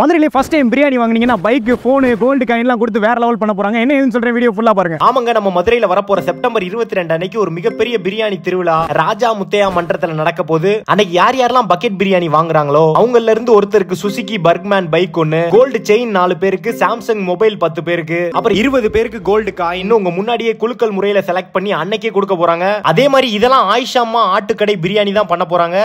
மதுரையிலே first time biryani வாங்குனீங்கன்னா bike, phone, gold காயின்லாம் கொடுத்து வேற லெவல் பண்ண போறாங்க. என்ன ஏதுன்னு சொல்றேன், வீடியோ ஃபுல்லா பாருங்க. ஆமாங்க, நம்ம மதுரையில வரப்போற செப்டம்பர் 22 அன்னைக்கு ஒரு மிகப்பெரிய பிரியாணி திருவிழா ராஜா முத்தையா மன்றத்துல நடக்க போது. அன்னைக்கு யார் யாரெல்லாம் பக்கெட் பிரியாணி வாங்குறாங்களோ அவங்கல இருந்து ஒருத்தருக்கு சுசுகி பர்க்மேன் பைக் ஒன்னு, கோல்டு செயின் 4 பேருக்கு, சாம்சங் மொபைல் 10 பேருக்கு, அப்புறம் 20 பேருக்கு கோல்டு காயின் உங்க முன்னாடியே குலுக்கல் முறையில செலக்ட் பண்ணி அன்னைக்கே கொடுக்க போறாங்க. அதே மாதிரி இதெல்லாம் ஆயிஷாமா ஆட்டுக்கடை பிரியாணி தான் பண்ண போறாங்க.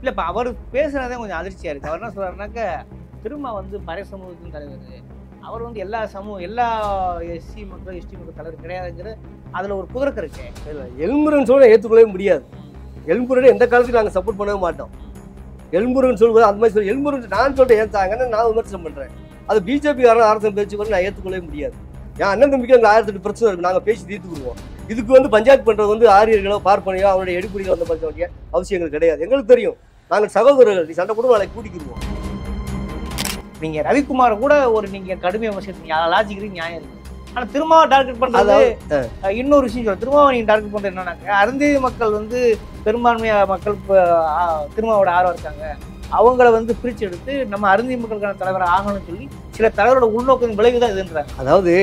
இல்லை இப்போ அவர் பேசுகிறதே கொஞ்சம் அதிர்ச்சியாக இருக்குது. அவர் என்ன சொல்கிறாருனாக்க திரும்ப பறை சமூகத்தின் தலைவர், அவர் எல்லா எல்லா எஸ்சி மக்கள் எஸ்டி மக்கள் தலைவர் கிடையாதுங்கிற அதில் ஒரு குதிரக்கு இருக்கு. இல்லை, எல்முருகன் சொல்ல ஏற்றுக்கொள்ளவே முடியாது. எல்முருகன் எந்த காலத்துக்கு நாங்கள் சப்போர்ட் பண்ணவே மாட்டோம். எல்முருகன் சொல்லுவது அந்த மாதிரி சொல்லி எல்முருகன் நான் சொல்லிட்டு ஏற்றாங்கன்னு நான் விமர்சனம் பண்ணுறேன். அது பிஜேபிக்காரன் அரசு பேச்சு கூட நான் ஏற்றுக்கொள்ளவே முடியாது. என் அண்ணன் தம்பிக்கு அங்கே 1008 பிரச்சனை இருக்குது, நாங்கள் பேசி தீர்த்துக்குருவோம். இதுக்கு பஞ்சாயத்து பண்ணுறது ஆரியர்களோ பார்ப்பனையோ அவருடைய எடுப்படிகளோ பண்ண வேண்டிய அவசியங்கள் கிடையாது. எங்களுக்கு தெரியும், நாங்கள் சகோதரர்கள், நீ சண்டை கூட நாளைக்கு கூட்டிக்கிடுவோம். நீங்கள் ரவிக்குமார் கூட நீங்கள் கடுமையாக விமர்சிக்கிறீங்க, லாஜிக்கிறீங்க, நியாயம் இருக்குது. ஆனால் திரும்ப டார்கெட் பண்ணுறது இன்னொரு விஷயம் சொல்ல. திரும்ப நீங்கள் டார்கெட் பண்ணுறது என்னன்னாக்க அருந்ததி மக்கள் பெரும்பான்மையாக மக்கள் திருமாவோட ஆர்வம் இருக்காங்க, அவங்கள பிரித்து எடுத்து நம்ம அருந்ததி மக்களுக்கான தலைவரை ஆகணும்னு சொல்லி சில தலைவரோட உள்நோக்கம் விளைவுதான் இதுன்றாங்க. அதாவது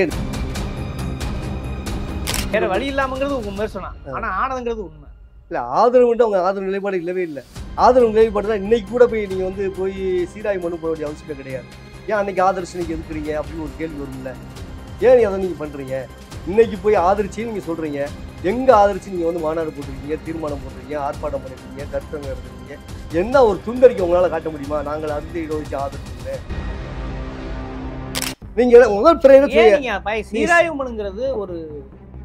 வேற வழி இல்லாமங்கிறது உங்க விமர்சனம், ஆனா ஆனதுங்கிறது உண்மை இல்லை. ஆதரவு அவங்க ஆதரவு நிலைப்பாடு இல்லவே இல்லை. ஆதரவு நிலைப்பாடு தான் இன்னைக்கு கூட போய் நீங்கள் போய் சீராய் மனு போட வேண்டிய அவசியம் கிடையாது. ஏன் அன்னைக்கு ஆதரிச்சு நீங்கள் எதுக்குறீங்க அப்படின்னு ஒரு கேள்வி வரும்ல. ஏன் அதை நீங்கள் பண்ணுறீங்க? இன்னைக்கு போய் ஆதரிச்சு நீங்கள் சொல்கிறீங்க, எங்கே ஆதரிச்சு நீங்கள் மாநாடு போட்டிருக்கீங்க, தீர்மானம் போட்டிருக்கீங்க, ஆர்ப்பாட்டம் பண்ணிருக்கீங்க, கருத்தரங்கம் எடுத்துருக்கீங்க, என்ன ஒரு துண்டறிக்கை உங்களால் காட்ட முடியுமா? நாங்கள் அருந்து இடஒதுக்கீடு ஆதரிச்சுங்க. நீங்கள் முதல் சீராய்வு மனுங்கிறது ஒரு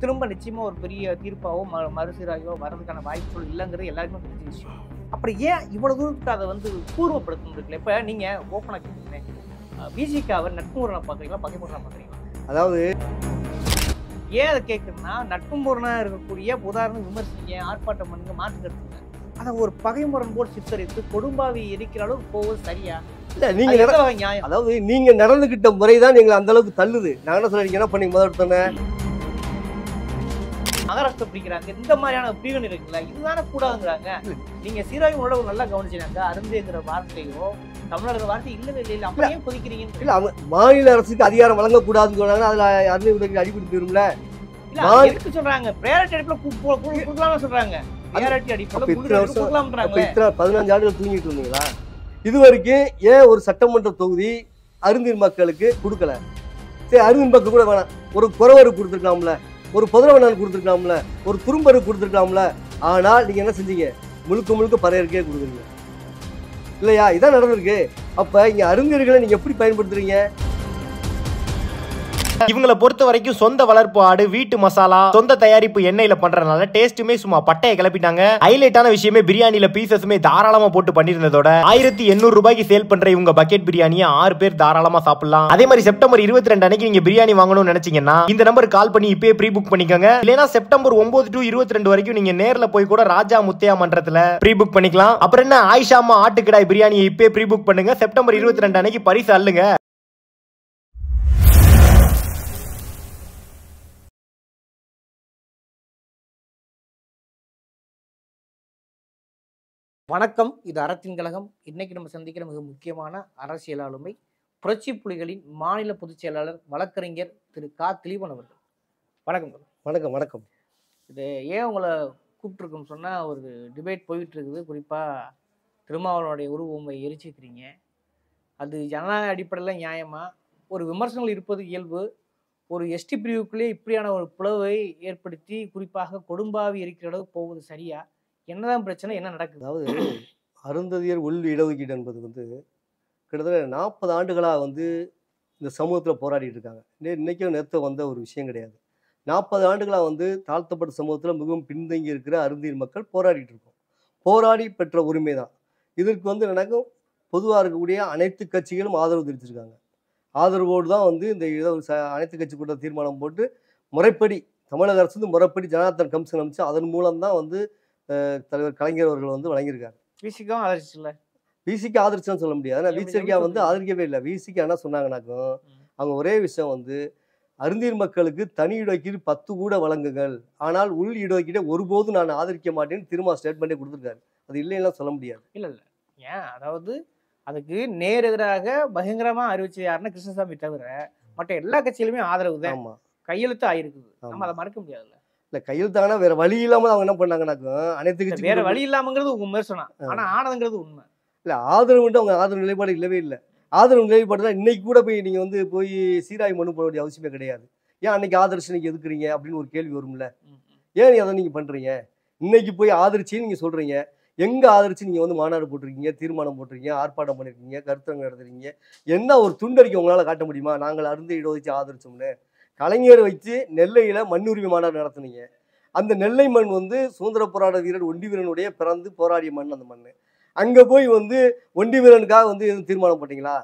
திரும்ப நிச்சயமா ஒரு பெரிய தீர்ப்பாவோ மறுசீராயோ வர்றதுக்கான வாய்ப்புகள் இல்லைங்கிறது எல்லாருக்குமே தெரிஞ்ச விஷயம். அப்புறம் ஏன் இவ்வளவு தூரத்துக்கு அதை பூர்வப்படுத்தணும் இருக்குல்ல? இப்ப நீங்க ஓப்பனா கேட்குறீங்க, பிஜேபிக்காவை நட்புமுரணை பாக்குறீங்களா, பகைமுரணை பாக்குறீங்களா? அதாவது ஏன் அதை கேட்குறேன்னா, நட்புமுரணா இருக்கக்கூடிய உதாரணம் விமர்சிங்க, ஆர்ப்பாட்டம் பண்ணுங்க, மாற்று கருத்துங்க, அதை ஒரு பகைமுரண் போல் சித்தரித்து கொடும்பாவி எரிக்கிற அளவுக்கு போவது சரியா? இல்ல, நீங்க நியாயம். அதாவது நீங்க நடந்துகிட்ட முறைதான் எங்களை அந்த அளவுக்கு தள்ளுது. நான் என்ன சொல்றீங்க, என்ன பண்ணி முதல் மகாராஷ்டிரா பிடிக்கிறாங்க, இந்த மாதிரியான பிரிவினை இருக்குல்ல, இதுதானே கூடாதுங்கிறாங்க. நீங்க சீராய்வோட நல்லா கவனிச்சுனாங்க, அருந்தேங்கிற வார்த்தையோ தமிழர்கள் வார்த்தை இல்லவே இல்லை, அப்படியே கொதிக்கிறீங்க. இல்ல, அவங்க மாநில அரசுக்கு அதிகாரம் வழங்கக்கூடாதுன்னு சொன்னாங்க, அதுல அருந்தேவுக்கு அடிப்படை போயிரும்ல. இல்ல, எதுக்கு சொல்றாங்க? பிரையாரிட்டி அடிப்படையில கொடுக்கலாம்னு சொல்றாங்க. பிரையாரிட்டி அடிப்படையில கொடுக்கலாம்ன்றாங்க. 15 ஆண்டுகள் தூங்கிட்டு இருந்தீங்களா? இது வரைக்கும் ஏன் ஒரு சட்டமன்ற தொகுதி அருந்தீர் மக்களுக்கு கொடுக்கல? சரி, அருந்தீர் மக்கள் கூட வேணாம், ஒரு குறவருக்கு கொடுத்துருக்கலாம்ல, ஒரு புதரவனான் கொடுத்துருக்கலாம்ல, ஒரு துரும்பருக்கு கொடுத்துருக்கலாம்ல. ஆனால் நீங்க என்ன செஞ்சீங்க? முழுக்க முழுக்க பறையருக்கே கொடுக்குறீங்க இல்லையா? இதான் நடந்திருக்கு. அப்ப இங்க அருந்தீர்களை நீங்க எப்படி பயன்படுத்துறீங்க? இவங்களை பொறுத்த வரைக்கும் சொந்த வளர்ப்பு ஆடு, வீட்டு மசாலா, சொந்த தயாரிப்பு எண்ணெயில பண்றதுனால டேஸ்ட்டுமே சும்மா பட்டையை கிளப்பிட்டாங்க. ஹைலைட்டான விஷயமே பிரியாணியில பீசஸுமே தாராளமா போட்டு பண்ணிருந்ததோட 1800 ரூபாய்க்கு சேல் பண்ற இவங்க பக்கெட் பிரியாணியை 6 பேர் தாராளமா சாப்பிடலாம். அதே மாதிரி செப்டம்பர் 22 அன்னைக்கு நீங்க பிரியாணி வாங்கணும்னு நினைச்சீங்கன்னா இந்த நம்பருக்கு கால் பண்ணி இப்பயே ப்ரீ புக் பண்ணிக்கோங்க. இல்லைன்னா செப்டம்பர் 9 to 22 வரைக்கும் நீங்க நேர்ல போய் கூட ராஜா முத்தையா மன்றத்துல ப்ரீ புக் பண்ணிக்கலாம். அப்புறம் என்ன, ஆயிஷாமா ஆட்டுக்கடாய் பிரியாணியை இப்பயே ப்ரீ புக் பண்ணுங்க. செப்டம்பர் 22 அன்னைக்கு பரிசு அள்ளுங்க. வணக்கம், இது அறத்தின் கழகம். இன்னைக்கு நம்ம சந்திக்கிற மிக முக்கியமான அரசியல் ஆளுமை புரட்சி புலிகளின் மாநில பொதுச் செயலாளர் வழக்கறிஞர் திரு கா. திலீபன் அவர்கள். வணக்கம். வணக்கம். வணக்கம். இது ஏன் உங்களை கூப்பிட்டுருக்குன்னு சொன்னால், ஒரு டிபேட் போயிட்டு இருக்குது. குறிப்பாக திருமாவளவனுடைய உருவமை எரிச்சிக்கிறீங்க. அது ஜனநாயக அடிப்படையில் நியாயமா? ஒரு விமர்சனங்கள் இருப்பது இயல்பு. ஒரு எஸ்டி பிரிவுக்குள்ளே இப்படியான ஒரு பிளவை ஏற்படுத்தி குறிப்பாக கொடும்பாவி எரிக்கிற அளவுக்கு போவது சரியா? என்னதான் பிரச்சனை, என்ன நடக்குது? அதாவது அருந்ததியர் உள் இடஒதுக்கீடு என்பது கிட்டத்தட்ட 40 ஆண்டுகளாக இந்த சமூகத்தில் போராடிட்டு இருக்காங்க. இன்னைக்கும் நேற்று வந்த ஒரு விஷயம் கிடையாது. 40 ஆண்டுகளாக தாழ்த்தப்பட்ட சமூகத்தில் மிகவும் பின்தங்கி இருக்கிற அருந்ததியர் மக்கள் போராடிட்டு இருக்கோம். போராடி பெற்ற உரிமை தான். இதற்கு நடக்கும் பொதுவாக இருக்கக்கூடிய அனைத்து கட்சிகளும் ஆதரவு தெரிவிச்சிருக்காங்க. ஆதரவோடு தான் இந்த அனைத்து கட்சி கூட்ட தீர்மானம் போட்டு முறைப்படி தமிழக அரசு முறைப்படி ஜனார்தன் கமிஷன் அமைச்சு அதன் மூலம்தான் தலைவர் கலைஞர் அவர்கள் வழங்கியிருக்காரு. விசிக்கும் ஆதரிச்சு இல்லை, விசிக்கு ஆதரிச்சுன்னு சொல்ல முடியாது. ஆனால் விசிகா ஆதரிக்கவே இல்லை. விசிக்கு என்ன சொன்னாங்கன்னாக்கும், அவங்க ஒரே விஷயம் அருந்தீர் மக்களுக்கு தனி இடஒதுக்கீடு 10 கூட வழங்குங்கள், ஆனால் உள் இடஒதுக்கீடை ஒருபோதும் நான் ஆதரிக்க மாட்டேன்னு திரும்ப ஸ்டேட்மெண்ட்டே கொடுத்துருக்காரு. அது இல்லைன்னா சொல்ல முடியாது. இல்ல இல்ல ஏன் அதாவது அதுக்கு நேர் எதிராக பயங்கரமா அறிவிச்சு யாருன்னா கிருஷ்ணசாமி தவிர மற்ற எல்லா கட்சியிலுமே ஆதரவு தான், ஆமா கையெழுத்து ஆயிருக்குது. நம்ம ஆமா அதை மறக்க முடியாதுல்ல. இல்ல கையெழுத்தாங்கன்னா வேற வழி இல்லாம அவங்க என்ன பண்ணாங்கன்னாக்கும் அனைத்து வேற கட்சி வழி இல்லாமங்கிறது உங்க விமர்சனம், ஆனா ஆனதுங்கிறது உண்மை. இல்ல ஆதரவுன்ட்டு அவங்க ஆதரவு நிலைப்பாடு இல்லவே இல்லை. ஆதரவு நிலைப்பாடு தான் இன்னைக்கு கூட போய் நீங்க வந்து போய் சீராய்வு மனு போட வேண்டிய அவசியமே கிடையாது. ஏன் அன்னைக்கு ஆதரிச்சு நீங்க எதுக்குறீங்க அப்படின்னு ஒரு கேள்வி வரும்ல. ஏன் அதை நீங்க பண்றீங்க? இன்னைக்கு போய் ஆதரிச்சு நீங்க சொல்றீங்க, எங்க ஆதரிச்சு நீங்க வந்து மாநாடு போட்டிருக்கீங்க, தீர்மானம் போட்டிருக்கீங்க, ஆர்ப்பாட்டம் பண்ணிருக்கீங்க, கருத்தரங்கு நடத்துறீங்க, என்ன ஒரு துண்டறிக்கை உங்களால காட்ட முடியுமா? நாங்கள் அருந்த இடஒதுக்கீடு ஆதரிச்சோம்னு. கலைஞர் வச்சு நெல்லையில மண்ணுரிமை மாநாடு நடத்துனீங்க. அந்த நெல்லை மண் வந்து சுதந்திர போராட்ட வீரர் ஒண்டி வீரனுடைய பிறந்து போராடிய மண். அந்த மண் அங்க போய் வந்து ஒண்டி வீரனுக்காக வந்து எதுவும் தீர்மானம் போட்டீங்களா?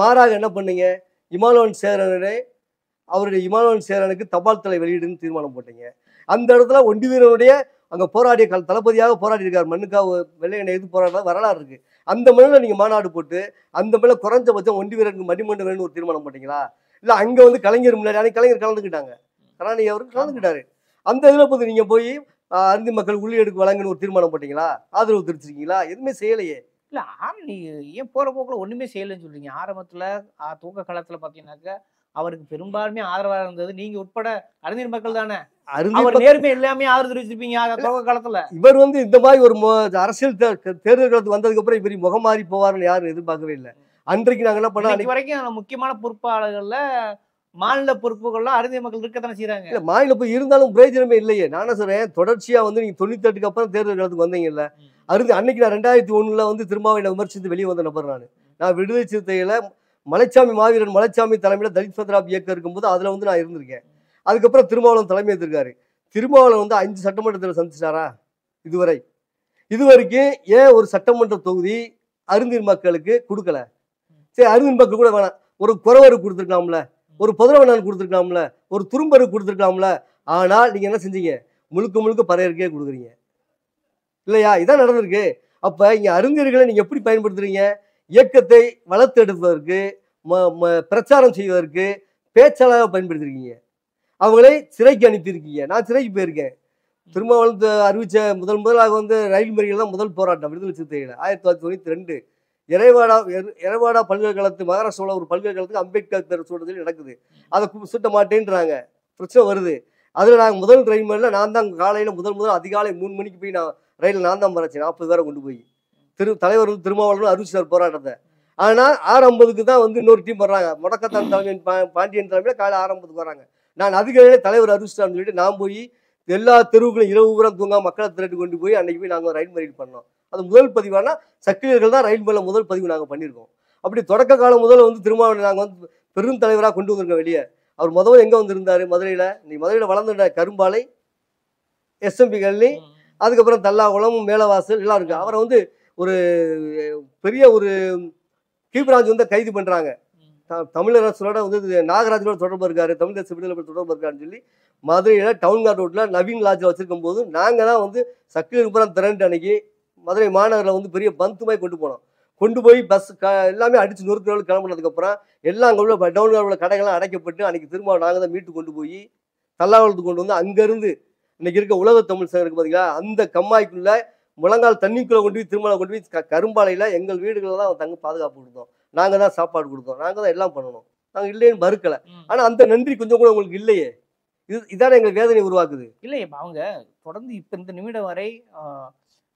மாறாக என்ன பண்ணீங்க? இமானுவேல் சேரனே அவருடைய இமானுவேல் சேரனுக்கு தபால் தலை வெளியிடுன்னு தீர்மானம் போட்டீங்க. அந்த இடத்துல ஒண்டி வீரனுடைய அங்க போராடிய தளபதியாக போராடி இருக்காரு, மண்ணுக்காக வெள்ளையனை எது போராட வரலாறு இருக்கு. அந்த மண்ணில் நீங்க மாநாடு போட்டு அந்த மேல குறைஞ்சபட்சம் ஒண்டி வீரனுக்கு மணிமண்டபம் வேணும்னு ஒரு தீர்மானம் போட்டீங்களா? இல்ல அங்க வந்து கலைஞர் முன்னாடி அன்னைக்கு கலைஞர் கலந்துக்கிட்டாங்க, கருணாநிதி அவருக்கு கலந்துக்கிட்டாரு. அந்த இதுல போது நீங்க போய் அருந்தி மக்கள் உள்ளீடுக்கு வழங்கன்னு ஒரு தீர்மானம் போட்டீங்களா? ஆதரவு தெரிவிச்சிருக்கீங்களா? எதுவுமே செய்யலையே. இல்ல நீ ஏன் போற போக்குல ஒண்ணுமே செய்யலைன்னு சொல்றீங்க? ஆரம்பத்துல துவக்க காலத்துல பாத்தீங்கன்னாக்க அவருக்கு பெரும்பான்மை ஆதரவா இருந்தது நீங்க உட்பட அறிஞர் மக்கள் தானே. அவர் நேர்மை எல்லாமே ஆதரவு தெரிவிச்சிருப்பீங்க துவக்க காலத்துல. இவர் வந்து இந்த மாதிரி ஒரு அரசியல் தேர்தல் காலத்துக்கு வந்ததுக்கு அப்புறம் இவர் முகம் மாறி போவார்னு யாரும் எதிர்பார்க்கவே இல்லை. அன்றைக்கு நாங்க என்ன பண்ணோம், வரைக்கும் முக்கியமான பொறுப்பாளர்கள்ல மாநில பொறுப்புகள்லாம் அறிஞர் மக்கள் இருக்கத்தானே செய்யறாங்க. இல்ல மாநில போய் இருந்தாலும் பிரயோஜனமே இல்லையே. நானே சொல்றேன், தொடர்ச்சியா வந்து நீங்க 98க்கு அப்புறம் தேர்தல் காலத்துக்கு வந்தீங்கல்ல, அன்னைக்கு நான் 2001 வந்து திருமாவை விமர்சித்து வெளியே வந்த நபர். நான் விடுதலை சிறுத்தைகளை மலைச்சாமி மாவீரன் மலைச்சாமி தலைமையில தலித் பத்ராப் இயக்கம் இருக்கும்போது அதுல வந்து நான் இருந்திருக்கேன். அதுக்கப்புறம் திருமாவளவன் தலைமை எடுத்திருக்காரு. திருமாவளவன் வந்து 5 சட்டமன்றத்தில் சந்திச்சாரா இதுவரைக்கும்? ஏன் ஒரு சட்டமன்ற தொகுதி அறிஞர் மக்களுக்கு கொடுக்கல? சரி, அறிஞர் மக்கள் கூட வேணாம், ஒரு குறவரு கொடுத்துருக்கலாம்ல, ஒரு புதலவனான் கொடுத்துருக்கலாம்ல, ஒரு துரும்பரு கொடுத்துருக்கலாம்ல. ஆனால் நீங்க என்ன செஞ்சீங்க? முழுக்க முழுக்க பறையருக்கே கொடுக்குறீங்க இல்லையா? இதான் நடந்திருக்கு. அப்ப இங்க அறிஞர்களை நீங்க எப்படி பயன்படுத்துறீங்க? இயக்கத்தை வளர்த்து எடுப்பதற்கு, பிரச்சாரம் செய்வதற்கு பேச்சாளராக பயன்படுத்திருக்கீங்க. அவங்களை சிறைக்கு அனுப்பியிருக்கீங்க. நான் சிறைக்கு போயிருக்கேன். திருமாவளவன் அறிவிச்ச முதலாக வந்து ரயில் மறியல் தான் முதல் போராட்டம் விடுதலை சிறுத்தைகளை 1992 இறைவாடா பல்கலைக்கழகத்து மகாராஷ்டிராவில் ஒரு பல்கலைக்கழகத்துக்கு அம்பேத்கர் பேர் சூட்டத்தில் நடக்குது. அதை சுட்ட மாட்டேன்றாங்க, பிரச்சனை வருது. அதில் நாங்கள் முதல் ரயில் மறியலில் நான் தான் காலையில் முதல் அதிகாலை 3 மணிக்கு போய் நான் ரயிலில் நான் தான் மறைச்சேன். 40 பேரை கொண்டு போய் தலைவர் திருமாவளவன் அறிவிச்சார் போராட்டத்தை. ஆனால் 6:50க்கு தான் வந்து இன்னொரு டீம் வர்றாங்க, முடக்கத்தான் தலைமை பாண்டியன் தலைமையில் காலை 6:50க்கு வராங்க. நான் அதுக்கு தலைவர் அறிவிச்சிட்டான்னு சொல்லிட்டு நான் போய் எல்லா தெருவுகளும் இரவு பூரா தூங்காம மக்களை திரட்டி கொண்டு போய் அன்னைக்கு போய் நாங்கள் ரயில் மறியல் பண்ணோம். அது முதல் பதிவானா சக்கிலியர்கள் தான் ரயில் மறியல் முதல் பதிவு நாங்கள் பண்ணியிருக்கோம். அப்படி தொடக்க காலம் முதல்ல வந்து திருமாவளவன் நாங்கள் வந்து பெரும் தலைவராக கொண்டு வந்திருக்கோம் வெளியே. அவர் முதல்ல எங்கே வந்திருந்தாரு? மதுரையில். நீ மதுரையில் வளர்ந்துட்ட கரும்பாலை, எஸ்எம்பி கல்லி, அதுக்கப்புறம் தல்லாகுளம், மேலவாசல் எல்லாம் இருக்கு. அவரை வந்து ஒரு பெரிய ஒரு கீப்ராஜ் வந்து கைது பண்றாங்க. தமிழரசோட வந்து நாகராஜனோட தொடர்பு இருக்காரு, தமிழ் தேச விடுதலை தொடர்பு இருக்காருன்னு சொல்லி மதுரையில டவுன்கார்ட் ரோட்ல நவீன் லாட்ஜில் வச்சிருக்கும் போது நாங்கள் தான் வந்து சக்கிலியர் திரண்டு அன்னைக்கு மதுரை மாநகரில் வந்து பெரிய பந்துமாய் கொண்டு போனோம். கொண்டு போய் பஸ் எல்லாமே அடிச்சு நொறுக்கிறவர்கள் கிளம்புனதுக்கப்புறம் எல்லாம் அங்கே உள்ள டவுன்கார்ட் உள்ள கடைகள்லாம் அடைக்கப்பட்டு அன்னைக்கு திரும்ப நாங்கள் தான் மீட்டு கொண்டு போய் தல்லாகுளத்துக்கு கொண்டு வந்து அங்கேருந்து இன்னைக்கு இருக்க உலக தமிழ் சங்கம் இருக்கு பார்த்தீங்களா, அந்த கம்மாய்க்குள்ள முழங்கால் தண்ணிக்குள்ளே கொண்டு போய் திருமணம் கொண்டு போய் கரும்பாலையில் எங்கள் வீடுகளில் தான் தங்க பாதுகாப்பு கொடுத்தோம். நாங்கள் தான் சாப்பாடு கொடுத்தோம், நாங்கள் தான் எல்லாம் பண்ணணும். நாங்கள் இல்லைன்னு மறுக்கலை. ஆனால் அந்த நன்றி கொஞ்சம் கூட உங்களுக்கு இல்லையே. இதான எங்களுக்கு வேதனை உருவாக்குது. இல்லை இப்போ அவங்க தொடர்ந்து இப்போ இந்த நிமிடம் வரை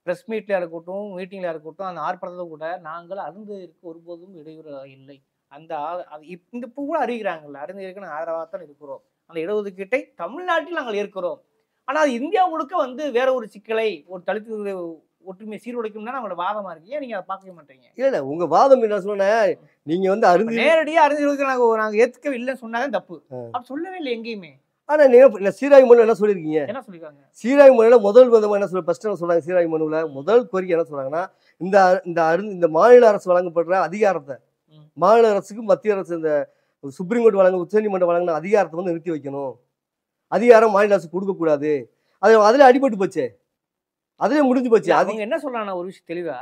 ப்ரெஸ் மீட்ல இருக்கட்டும், மீட்டிங்ல இருக்கட்டும், அந்த ஆர்ப்பாட்டத்தில் கூட நாங்கள் அருந்ததியருக்கு ஒருபோதும் இடையூறு இல்லை, அந்த இந்த இப்போ கூட அறிவிக்கிறாங்கல்ல, அருந்ததியருக்கு நாங்கள் ஆதரவாக தான் இருக்கிறோம், அந்த இடஒதுக்கீட்டை தமிழ்நாட்டில் நாங்கள் ஏற்கிறோம். ஆனால் இந்தியா முழுக்க வந்து வேற ஒரு சிக்கலை ஒரு தலித்து ஒற்றுமை சீர்குலைக்கும்னா நம்மளோட வாதமா இருக்கு. ஏன் நீங்க அதை பார்க்கவே மாட்டீங்க? இல்ல உங்க வாதம் என்ன சொன்னேன், நீங்க வந்து நேரடியா அறிஞர்களுக்கு நாங்க ஏத்துக்கவே இல்லைன்னு சொன்னாதான் தப்பு. அப்படி சொல்லவே இல்லை எங்கேயுமே. ஆனா நீங்க சீராய்வு மனு என்ன சொல்லிருக்கீங்க? என்ன சொல்லிருக்காங்க? சீராய்வு மனுல முதல் விதமா என்ன ஃபர்ஸ்ட் என்ன சொல்றாங்க? சீராய்வு மனுல முதல் கோரிக்கை என்ன சொல்றாங்கன்னா, இந்த மாநில அரசு வழங்கப்படுற அதிகாரத்தை, மாநில அரசுக்கு மத்திய அரசு இந்த சுப்ரீம் கோர்ட் வழங்க உச்சநீதிமன்றம் வழங்கின அதிகாரத்தை வந்து நிறுத்தி வைக்கணும். அதிகாரம் மாநில அரசு கொடுக்க கூடாது. அதுல அடிபட்டு போச்சு, அதுல முடிஞ்சு போச்சு. அவங்க என்ன சொல்றாங்க ஒரு விஷயம் தெளிவா,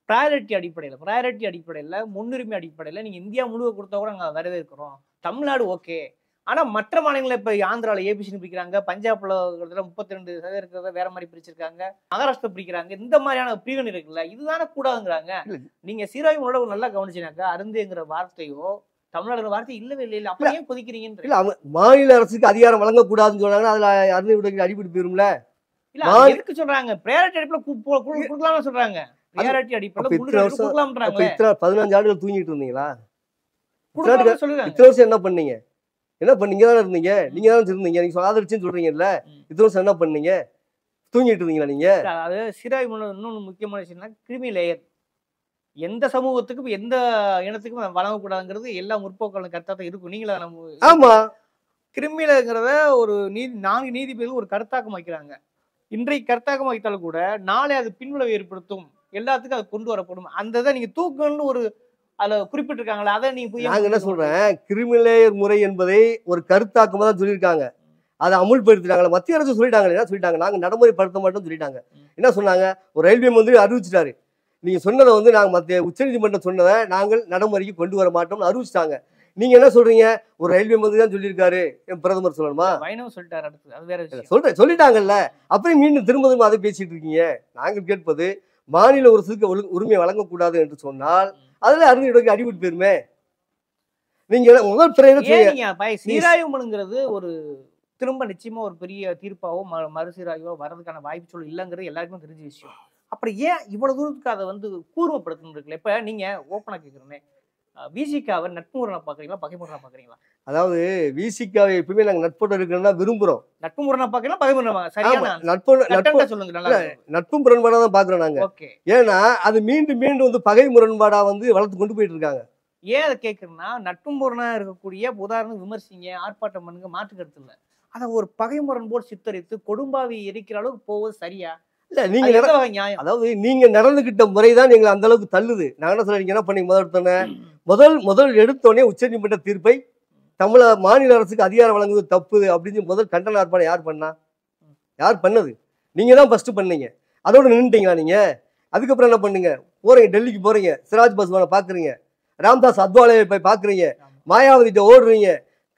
ப்ரையாரிட்டி அடிப்படையில முன்னுரிமை அடிப்படையில நீங்க இந்தியா முழுக்க கொடுத்தா கூட நாங்க வரவேற்கிறோம், தமிழ்நாடு ஓகே, ஆனா மற்ற மாநிலங்கள் இப்ப ஆந்திரால ஏபிசின்னு பிரிக்கிறாங்க, பஞ்சாப்ல இருக்கிறதுல 32% இருக்கிறத வேற மாதிரி பிரிச்சிருக்காங்க, மகாராஷ்டிரா பிரிக்கிறாங்க. இந்த மாதிரியான பிரிவினை இருக்குல்ல, இதுதானே கூடாதுங்கிறாங்க. நீங்க சீராய்வோட நல்லா கவனிச்சீங்கன்னாக்கா அருந்துங்கிற வார்த்தையோ தமிழ்நாடு வார்த்தை இல்லவே இல்லை. அப்ப ஏன் கொதிக்கிறீங்கன்னு இல்ல மாநில அரசுக்கு அதிகாரம் வழங்கக்கூடாதுன்னு சொன்னாங்கன்னா அதுல அருந்தி விடுதலைக்கு அடிபட்டு போயிரும்ல. இல்ல எதுக்கு சொல்றாங்க? பிரையாரிட்டி அடிப்படையில கொடுக்கலாம்னு சொல்றாங்க. பிரையாரிட்டி அடிப்படையில கொடுக்கலாம்ன்றாங்க. 15 ஆண்டுகள் தூங்கிட்டு இருந்தீங்களா? சொல்லுங்க. இத்தனை வருஷம் என்ன பண்ணீங்க? என்ன பண்ணீங்க? தானே இருந்தீங்க, நீங்க தானே இருந்தீங்க. நீங்க ஆதரிச்சுன்னு சொல்றீங்கல்ல, இத்தனை வருஷம் என்ன பண்ணீங்க? தூங்கிட்டு இருந்தீங்களா நீங்க? அதாவது சீராய்வு இன்னொன்னு முக்கியமான விஷயம்னா கிரிமி லேயர். எந்த சமூகத்துக்கும் எந்த இனத்துக்கும் வழங்கக்கூடாதுங்கிறது எல்லா முற்போக்கான கருத்தாக இருக்கும். நீங்களா நம்ம ஆமா கிரிமிலங்கிறத ஒரு 4 நீதிபதிகள் ஒரு கருத்தாக்கம் வைக்கிறாங்க. இன்றைக்கு கருத்தாக்கம் வைத்தாலும் கூட நாளை அது பின்விளைவு ஏற்படுத்தும், எல்லாத்துக்கும் அது கொண்டு வரப்படும். அந்த இதை நீங்க தூக்கணும்னு ஒரு அதுல குறிப்பிட்டிருக்காங்களா? அதை நீங்க நாங்க என்ன சொல்றேன், கிரிமிலேயர் முறை என்பதை ஒரு கருத்தாக்கமா தான் சொல்லியிருக்காங்க. அதை அமுல்படுத்திட்டாங்களா? மத்திய அரசு சொல்லிட்டாங்க. என்ன சொல்லிட்டாங்க? நாங்க நடைமுறைப்படுத்த மாட்டோம் சொல்லிட்டாங்க. என்ன சொன்னாங்க? ஒரு ரயில்வே மந்திரி அறிவிச்சிட்டாரு, நீங்க சொன்னதை வந்து நாங்க மத்திய உச்சநீதிமன்றம் சொன்னதை நாங்கள் நடைமுறைக்கு கொண்டு வர மாட்டோம்னு அறிவிச்சிட்டாங்க. நீங்க என்ன சொல்றீங்க? ஒரு ரயில்வே மந்திரி தான் சொல்லியிருக்காரு, என் பிரதமர் சொல்லணுமா? வைணவ சொல்லிட்டாரு. அடுத்து அது வேற விஷயம். சொல்லிட்டாங்கல்ல, அப்புறம் மீண்டும் திரும்ப அதை பேசிட்டு இருக்கீங்க. நாங்கள் கேட்பது, மாநில அரசுக்கு உரிமை வழங்கக்கூடாது என்று சொன்னால் அதுல அருந்தி அடிபட்டு போயிருமே. நீங்க முதல் சீராய்வுங்கிறது ஒரு திரும்ப நிச்சயமா ஒரு பெரிய தீர்ப்பாவோ மறுசீராய்வோ வர்றதுக்கான வாய்ப்பு சொல்லி இல்லைங்கிறது எல்லாருக்குமே தெரிஞ்ச விஷயம். அப்புறம் ஏன் இவ்வளவு தூரத்துக்கு அதை வந்து கூர்மைப்படுத்தணும் இருக்குல்ல? இப்ப நீங்க ஓப்பனா கேட்கிறேன்னே, விசிகாவை நட்பு முரணா பாக்குறீங்களா, பகை முரணா பாக்குறீங்களா? அதாவது விசிகாவை எப்பவுமே நாங்க நட்போட இருக்கணும்னா விரும்புறோம். நட்பு முரணா பாக்கலாம், பகை முரணா சரியான சொல்லுங்க. நட்பு முரண்பாடா தான் பாக்குறோம் நாங்க. ஏன்னா அது மீண்டும் மீண்டும் வந்து பகை முரண்பாடா வந்து வளர்த்து கொண்டு போயிட்டு இருக்காங்க. ஏன் அதை கேட்கறேன்னா, நட்பு முரணா இருக்கக்கூடிய உதாரணம் விமர்சிங்க, ஆர்ப்பாட்டம் பண்ணுங்க, மாற்று கருத்து இல்லை. அதை ஒரு பகை முரண் போல் சித்தரித்து கொடும்பாவி எரிக்கிற அளவுக்கு போவது சரியா? இல்ல நீங்க அதாவது நீங்க நடந்துகிட்ட முறைதான் எங்களை அந்த அளவுக்கு தள்ளுது. நான் என்ன சொல்றேன், நீங்க என்ன பண்ணீங்க? முதல் எடுத்தோடனே உச்சநீதிமன்ற தீர்ப்பை மாநில அரசுக்கு அதிகாரம் வழங்குவது தப்பு அப்படின்னு முதல் கண்டன ஆர்ப்பாட்டம் யார் பண்ணா? யார் பண்ணது? நீங்க தான் ஃபர்ஸ்ட் பண்ணீங்க. அதோட நின்றுட்டீங்களா நீங்க? அதுக்கப்புறம் என்ன பண்ணுங்க? போறீங்க, டெல்லிக்கு போறீங்க, சிராஜ் பாஸ்வானை பாக்குறீங்க, ராம்தாஸ் அத்வாலேயை போய் பாக்குறீங்க, மாயாவதிட்ட ஓடுறீங்க,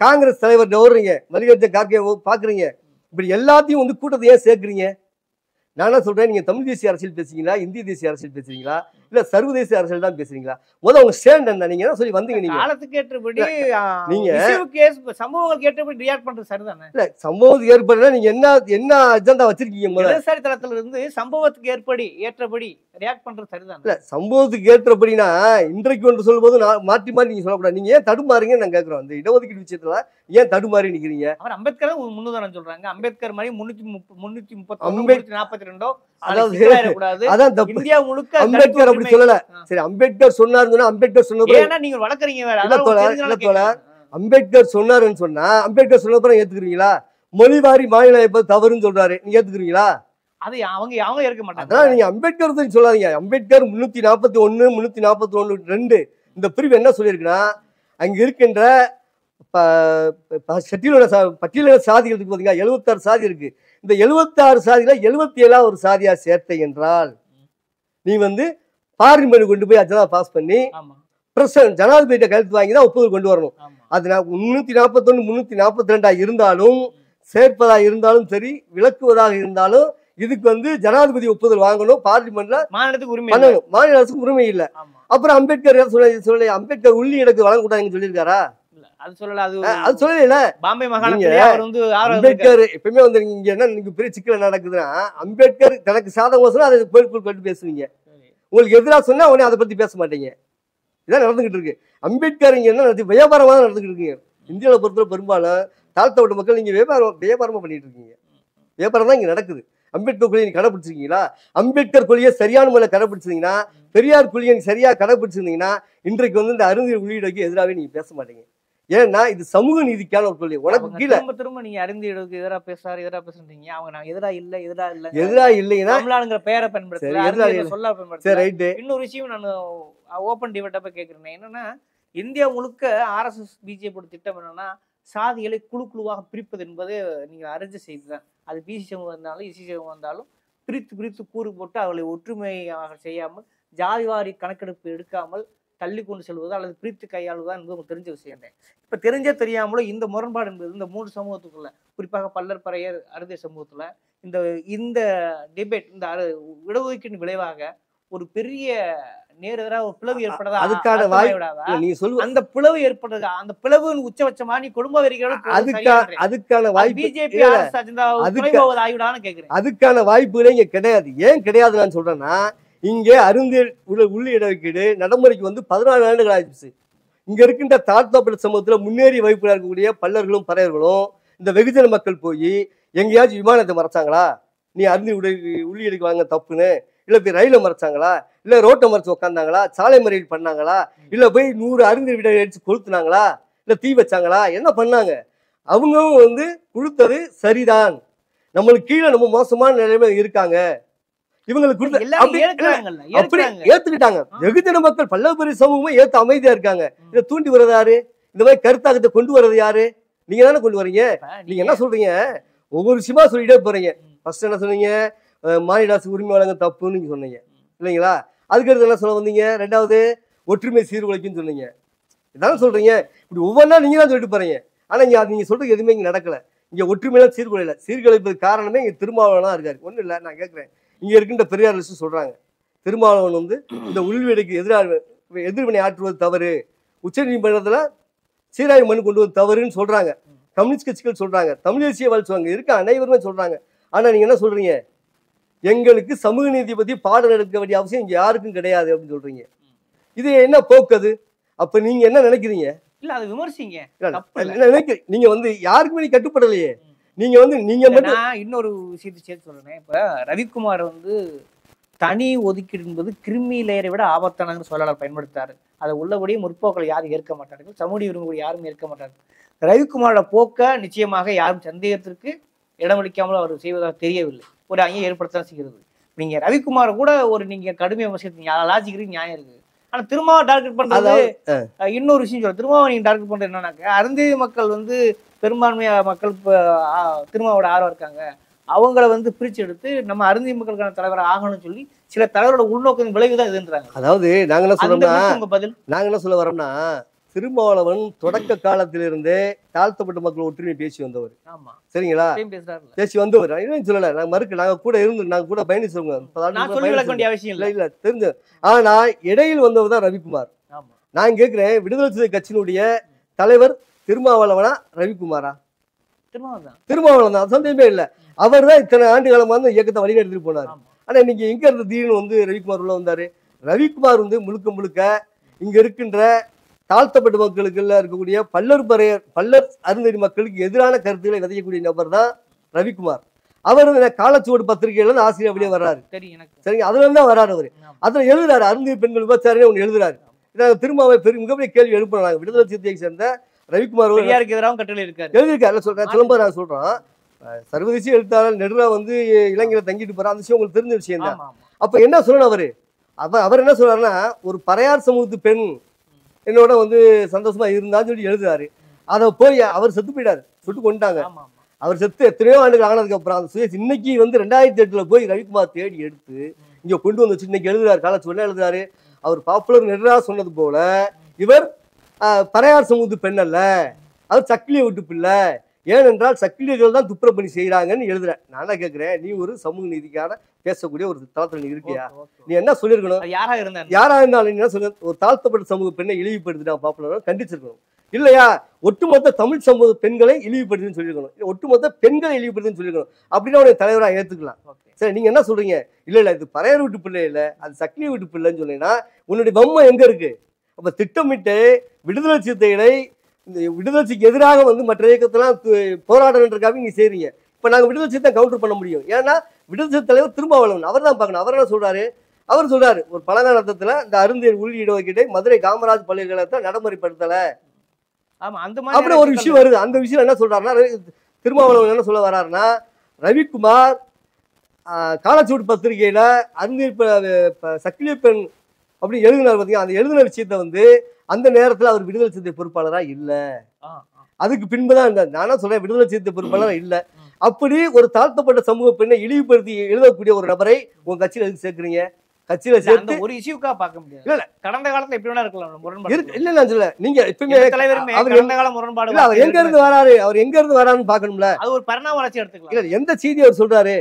காங்கிரஸ் தலைவர்கிட்ட ஓடுறீங்க, மல்லிகார்ஜுன கார்கே பாக்குறீங்க. இப்படி எல்லாத்தையும் வந்து கூட்டத்தை ஏன் சேர்க்குறீங்க? நான் என்ன சொல்றேன், நீங்க தமிழ் தேசிய அரசியல் பேசுறீங்களா, இந்திய தேசிய அரசியல் பேசுறீங்களா, இல்ல சர்வதேச அரசியல் தான் பேசுறீங்களா? உங்க ஸ்டாண்ட் என்ன? நீங்க என்ன சொல்லி வந்தீங்க? நீங்க காலத்துக்கு ஏற்றபடி நீங்க சம்பவங்களுக்கு ஏற்றபடி ரியாக்ட் பண்றது சரிதானே? இல்ல சம்பவத்துக்கு ஏற்படுனா நீங்க என்ன அஜெண்டா வச்சிருக்கீங்க? இடதுசாரி தளத்துல இருந்து சம்பவத்துக்கு ஏற்றபடி ரியாக்ட் பண்றது சரிதானே? இல்ல சம்பவத்துக்கு ஏற்றபடினா இன்றைக்கு ஒன்று சொல்லும்போது மாற்றி மாற்றி நீங்க சொல்லக்கூடாது. நீங்க ஏன் தடுமாறுங்கன்னு நான் கேட்கிறோம். இந்த இடஒதுக்கீடு விஷயத்துல ஏன் தடுமாறி நிக்கிறீங்க? அவர் அம்பேத்கர் முன்னுதாரணம் சொல்றாங்க. அம்பேத்கர் மாதிரி 342 இந்தியா முழுக்க அம்பேத்கர் அப்படி சொல்லல. சரி, அம்பேத்கர் சொன்னாருன்னா அம்பேத்கர் சொன்னது ஏன்னா நீங்க வளர்க்கறீங்க வேற. அம்பேத்கர் சொன்னாருன்னு சொன்னா அம்பேத்கர் சொன்னதுக்கு ஏத்துக்கிறீங்களா? மொழிவாரி மாநில அமைப்பு தவறுன்னு சொல்றாரு, நீங்க ஏத்துக்கிறீங்களா? அது அவங்க ஏற்க மாட்டாங்க. அதான் நீங்க அம்பேத்கர் சொல்லாதீங்க. அம்பேத்கர் 341 341 2 இந்த பிரிவு என்ன சொல்லியிருக்குன்னா, அங்க இருக்கின்ற பட்டியலின சாதிகள் இருக்கு பாத்தீங்களா, 76 சாதி இருக்கு. இந்த 76 சாதியில 77 ஒரு சாதியா சேர்த்தை என்றால் நீ வந்து பார்லிமெண்ட் கொண்டு போய் அஜெண்டா பாஸ் பண்ணி பிரசிடன்ட் ஜனாதிபதியை கழுத்து வாங்கி தான் ஒப்புதல் கொண்டு வரணும். அது 341 342 இருந்தாலும் சேர்ப்பதா இருந்தாலும் சரி, விளக்குவதாக இருந்தாலும் இதுக்கு வந்து ஜனாதிபதி ஒப்புதல் வாங்கணும். பார்லிமெண்ட்ல மாநில அரசுக்கு உரிமை இல்லை. அப்புறம் அம்பேத்கர் சொல்ல அம்பேத்கர் உள்ளி எனக்கு வழங்கக்கூடாதுன்னு சொல்லியிருக்காரா? அது சொல்லல. அது சொல்லல. பாம்பே மாகாணத்துல அவர் வந்து அம்பேத்கர் எப்பவுமே வந்து இங்க என்ன நீங்க பெரிய சிக்கல் நடக்குதுன்னா, அம்பேத்கர் தனக்கு சாதகம் சொன்னா அதை கோயிலுக்குள் பேசுவீங்க, உங்களுக்கு எதிராக சொன்னா உடனே அதை பத்தி பேச மாட்டீங்க. இதான் நடந்துகிட்டு இருக்கு. அம்பேத்கர் இங்க என்ன வியாபாரமா தான் நடந்துகிட்டு இருக்கீங்க. இந்தியாவை பொறுத்தவரை பெரும்பாலும் தாழ்த்தப்பட்ட மக்கள் நீங்க வியாபாரமா பண்ணிட்டு இருக்கீங்க. வியாபாரம் தான் இங்க நடக்குது. அம்பேத்கர் கொள்கையை நீங்க கடைபிடிச்சிருக்கீங்களா? அம்பேத்கர் கொள்கையை சரியான முறையில் கடைபிடிச்சிருந்தீங்கன்னா, பெரியார் கொள்கையை சரியா கடைபிடிச்சிருந்தீங்கன்னா இன்றைக்கு வந்து இந்த அருந்தியல் உள்ளீடுக்கு எதிராகவே நீங்க பேச மாட்டீங்க. ஏன்னா இது சமூக நீதிக்கான ஒரு கொள்கை. உனக்கு கீழே திரும்ப நீங்க அருந்தியலுக்கு எதிராக பேசுறீங்க. அவங்க நான் எதிரா இல்லைன்னா தமிழ்நாடுங்கிற பேரை பயன்படுத்த. இன்னொரு விஷயம் நான் ஓப்பன் டிபேட்டா கேட்கிறேன். என்னன்னா, இந்தியா முழுக்க RSS பிஜேபி திட்டம் என்னன்னா, சாதிகளை குழுவாக பிரிப்பது என்பது நீங்க அறிஞ்ச செய்தி தான். அது பிசி சமூகம் வந்தாலும் இசி சமூகம் வந்தாலும் பிரித்து கூறு போட்டு அவர்களை ஒற்றுமையாக செய்யாமல், ஜாதிவாரி கணக்கெடுப்பு எடுக்காமல், தள்ளி கொண்டு செல்வதோ அல்லது பிரித்து கையாளுவதா என்பது உங்களுக்கு தெரிஞ்ச விஷயம் தான். இப்ப தெரிஞ்சே தெரியாமலோ இந்த முரண்பாடு என்பது இந்த 3 சமூகத்துக்குள்ள, குறிப்பாக பல்லர் பறையர் அறுதிய சமூகத்துல இந்த இந்த டிபேட், இந்த இடஒதுக்கீட்டின் விளைவாக ஒரு பெரிய நேரெதிராக ஒரு பிளவு ஏற்பட்டதா? அதுக்கான வாய்ப்பு நீங்க சொல்லுங்க. அந்த பிளவு ஏற்பட்டது, அந்த பிளவு உச்சபட்சமா நீ குடும்ப வெறிகளோட அதுக்கான வாய்ப்பு பிஜேபி ஆய்விடான்னு கேக்குறேன். அதுக்கான வாய்ப்புகளே இங்க கிடையாது. ஏன் கிடையாது நான் சொல்றேன்னா, இங்கே அருந்தியல் உள்ள இடஒதுக்கீடு நடைமுறைக்கு வந்து 14 ஆண்டுகள் ஆயிடுச்சு. இங்க இருக்கின்ற தாழ்த்தப்பட்ட சமூகத்துல முன்னேறி வகுப்புல இருக்கக்கூடிய பல்லர்களும் பறையர்களும் இந்த வெகுஜன மக்கள் போய் எங்கேயாச்சும் விமானத்தை மறைச்சாங்களா? நீ அருந்தி உள்ளீடுக்கு வாங்க தப்புன்னு, இல்ல போய் ரயில மறைச்சாங்களா? இல்ல ரோட்டை மறைச்சு உட்காந்தாங்களா? சாலை மறியல் பண்ணாங்களா? இல்ல போய் 100 அருந்தி விட அடிச்சு கொளுத்துனாங்களா? இல்ல தீ வச்சாங்களா? என்ன பண்ணாங்க? அவங்களும் வந்து கொடுத்தது சரிதான். நம்மளுக்கு கீழே நம்ம மோசமான நிலைமையில இருக்காங்க, இவங்களுக்கு ஏத்துக்கிட்டாங்க. வெகுஜன மக்கள் பல்லவரி சமூகமும் ஏத்து அமைதியா இருக்காங்க. இதை தூண்டி வர்றது யாரு? இந்த மாதிரி கருத்தாக்கத்தை கொண்டு வர்றது யாரு? நீங்க தானே கொண்டு வரீங்க. நீங்க என்ன சொல்றீங்க? ஒவ்வொரு விஷயமா சொல்லிட்டே போறீங்க. ஃபர்ஸ்ட் என்ன சொன்னீங்க? மாநில அரசு உரிமை வழங்க தப்புன்னு நீங்க சொன்னீங்க இல்லைங்களா? அதுக்கடுத்து என்ன சொல்ல வந்தீங்க? 2வது ஒற்றுமை சீர்குலைக்குன்னு சொன்னீங்க. இதான சொல்றீங்க. இப்படி ஒவ்வொன்றா நீங்க தான் சொல்லிட்டு போறீங்க. ஆனா நீங்க சொல்றது எதுவுமே இங்க நடக்கல. இங்க ஒற்றுமையெல்லாம் சீர்குலையில. சீர்குலைப்பது காரணமே இங்க திருமாவளவனா இருக்காரு. ஒன்றும் இல்லை, நான் கேட்கிறேன். இங்க இருக்கின்ற பெரியார் லிஸ்ட் சொல்றாங்க, திருமாவளவன் வந்து இந்த உள்வீடுக்கு எதிர்வினை ஆற்றுவது தவறு, உச்ச நீதிமன்றத்துல சீராய்வு மனு கொண்டு வந்து தவறுன்னு சொல்றாங்க. கம்யூனிஸ்ட் கட்சிகள் சொல்றாங்க, தமிழ் தேசிய வாழ்ச்சாங்க இருக்க அனைவருமே சொல்றாங்க. ஆனா நீங்க என்ன சொல்றீங்க? எங்களுக்கு சமூக நீதி பத்தி பாடம் எடுக்க வேண்டிய அவசியம் இங்க யாருக்கும் கிடையாது அப்படின்னு சொல்றீங்க. இது என்ன போக்குது? அப்ப நீங்க என்ன நினைக்கிறீங்க? இல்ல அதை விமர்சிங்க. நீங்க வந்து யாருக்குமே கட்டுப்படலையே. நீங்க வந்து நீங்க இன்னொரு விஷயத்தை சேர்த்து சொல்றேன். இப்ப ரவிக்குமார் வந்து தனி ஒதுக்கீடு என்பது கிருமி லேயரை விட ஆபத்தானு சொல்லலாம் பயன்படுத்தாரு. அதை உள்ளபடியே முற்போக்கள் யாரும் ஏற்க மாட்டார்கள், சமூக விரும்புகள் யாரும் ஏற்க மாட்டார்கள். ரவிக்குமாரோட போக்க நிச்சயமாக யாரும் சந்தேகத்திற்கு இடமளிக்காமல் அவர் செய்வதாக தெரியவில்லை. ஒரு அங்கே ஏற்படுத்தான் செய்கிறது. நீங்க ரவிக்குமார் கூட ஒரு நீங்க கடுமையை விமர்சித்தீங்க, லாஜிக்கிறீங்க, நியாயம் இருக்கு. ஆனா திருமாவை டார்கெட் பண்றது இன்னொரு விஷயம் சொல்ல. திருமாவை நீங்க டார்கெட் பண்றது என்னன்னாக்க, அருந்ததி மக்கள் வந்து பெரும்பான்மையா மக்கள் திருமாவோட ஆர்வம் இருக்காங்க, அவங்கள வந்து பிரிச்சு எடுத்து நம்ம அருந்ததி மக்களுக்கான தலைவரை ஆகணும்னு சொல்லி சில தலைவரோட உள்நோக்கம் விளைவுதான் இதுன்றாங்க. அதாவது நாங்க என்ன சொல்ல வரோம்னா, திருமாவளவன் தொடக்க காலத்திலிருந்தே தாழ்த்தப்பட்ட மக்கள் ஒற்றுமை பேசி வந்தவர். சரிங்களா? பேசி வந்தவர் சொல்லல, நாங்க மறுக்க, நாங்க கூட இருந்து நாங்க கூட பயணிச்சவங்க இல்ல தெரிஞ்சு. ஆனா இடையில் வந்தவர் தான் ரவிக்குமார். நான் கேட்கிறேன், விடுதலை சிறுத்தை கட்சியினுடைய தலைவர் திருமாவளவனா ரவிக்குமாரா? திருமாவளவன் தான், சந்தேகமே இல்லை. அவர் தான் இத்தனை ஆண்டு காலமா வந்து இயக்கத்தை வழிநடத்திட்டு போனார். ஆனா இன்னைக்கு எங்க இருந்து திடீர்னு வந்து ரவிக்குமார் உள்ள வந்தாரு? ரவிக்குமார் வந்து முழுக்க முழுக்க இங்க இருக்கின்ற தாழ்த்தப்பட்ட மக்களுக்குள்ள இருக்கக்கூடிய பல்லர் அருந்ததி மக்களுக்கு எதிரான கருத்துக்களை விதைக்கக்கூடிய நபர் தான் ரவிக்குமார். அவர் காலச்சுவடு பத்திரிகையில இருந்து ஆசிரியர் அப்படியே வர்றாரு. சரிங்க, அதுல இருந்து தான் வர்றாரு. அவரு அதுல எழுதுறாரு, அருந்ததி பெண்கள் விபச்சாரன்னு ஒண்ணு எழுதுறாரு. திருமாவை மிகப்பெரிய கேள்வி எழுப்புறாங்க. விடுதலை சிறுத்தையை சேர்ந்த ரவிக்குமார் எழுதியிருக்காரு. சொல்லும்போது நான் சொல்றோம், சர்வதேச எழுத்தாளர் நெடுரா வந்து இலங்கையில தங்கிட்டு போறான், அந்த விஷயம் உங்களுக்கு தெரிஞ்ச விஷயம் தான். அப்ப என்ன சொல்லணும் அவரு? அவர் என்ன சொல்றாருன்னா, ஒரு பறையார் சமூகத்து பெண் என்னோட வந்து சந்தோஷமா இருந்தான்னு சொல்லி எழுதுறாரு. அதை போய் அவர் செத்து போயிட்டாரு, சுட்டு கொண்டாங்க. அவர் செத்து எத்தனையோ ஆண்டுகள் ஆனதுக்கு அப்புறம் அந்த சுயேஷ் இன்னைக்கு வந்து 2008 போய் ரவிக்குமார் தேடி எடுத்து இங்க கொண்டு வந்து இன்னைக்கு எழுதுறாரு. காலச்சு என்ன எழுதுறாரு? அவர் பாப்புலர் நெடுரா சொன்னது போல இவர் பறையார் சமூகத்து பெண் அல்ல, அவர் சக்கிலியை விட்டு பிள்ளை, ஏனென்றால் சக்கிலியர்கள் தான் துப்புரப்பணி செய்யறாங்கன்னு எழுதுறேன். நான் கேட்கிறேன், நீ ஒரு சமூக நீதிக்கான பேசக்கூடிய ஒரு தளத்துல நீ இருக்கியா? நீ என்ன சொல்லிருக்கணும்? யாரா இருந்தாலும் நீ என்ன சொல்ல, ஒரு தாழ்த்தப்பட்ட சமூக பெண்ணை இழிவுபடுத்தினா பாப்புலர் கண்டிச்சிருக்கணும். இல்லையா ஒட்டுமொத்த தமிழ் சமூக பெண்களை இழிவுபடுத்துன்னு சொல்லியிருக்கணும், ஒட்டுமொத்த பெண்களை இழிவுபடுத்துன்னு சொல்லியிருக்கணும். அப்படின்னா உடைய தலைவராக ஏத்துக்கலாம். சரி, நீங்க என்ன சொல்றீங்க? இல்ல இல்ல இது பறையார் வீட்டு பிள்ளை இல்ல, அது சக்கிலி வீட்டு பிள்ளைன்னு சொன்னீங்கன்னா உன்னுடைய பொம்மை எங்க இருக்கு? அப்ப திட்டமிட்டு விடுதலை சிறுத்தைகளை இந்த விடுதலைக்கு எதிராக வந்து மற்ற இயக்கத்தெல்லாம் போராடணுன்றதுக்காக நீங்க செய்றீங்க. இப்ப நாங்க விடுதலை சிறுத்தை கவுண்டர் பண்ண முடியும். ஏன்னா விடுதலை சிறுத்தை தலைவர் திருமாவளவன் அவர் தான் பார்க்கணும். அவர் என்ன சொல்றாரு? அவர் சொல்றாரு, ஒரு பழங்காலத்துல இந்த அருந்தியல் உள் இடஒதுக்கீட்டை மதுரை காமராஜ் பல்கலைக்கழகத்தை நடைமுறைப்படுத்தல அப்படி ஒரு விஷயம் வருது. அந்த விஷயம் என்ன சொல்றாருன்னா, திருமாவளவன் என்ன சொல்ல வர்றாருன்னா, ரவிக்குமார் காலச்சுவடு பத்திரிகையில அருந்தியல் சக்கிலிய பெண் அப்படி எழுதினார் பார்த்தீங்கன்னா, அந்த எழுதின விஷயத்த வந்து அந்த நேரத்துல அவர் விடுதலை சிறுத்தை பொறுப்பாளரா இல்ல, அதுக்கு பின்புதான் இருந்தார். நானா சொல்றேன், விடுதலை சிறுத்தை பொறுப்பாளரா இல்ல. அப்படி ஒரு தாழ்த்தப்பட்ட சமூக பெண்ணை இழிவுபடுத்தி எழுதக்கூடிய ஒரு நபரை உங்க கட்சியில் எதுக்கு சேர்க்கிறீங்க? கட்சியில அந்த சேர்த்து ஒரு இஷ்யூக்கா பார்க்க முடியாது. இல்ல. கடந்த காலத்துல எப்படி வேணா இருக்கலாம் முரண்பாடு. இல்ல நான் சொல்ல நீங்க எப்பவுமே தலைவருமே அவர் கடந்த கால முரண்பாடு. இல்ல அவர் எங்க இருந்து வராருன்னு பாக்கணும்ல. அது ஒரு பரிணாம வளர்ச்சி எடுத்துக்கலாம். இல்ல எந்த செய்தி அவர் சொல்றாரு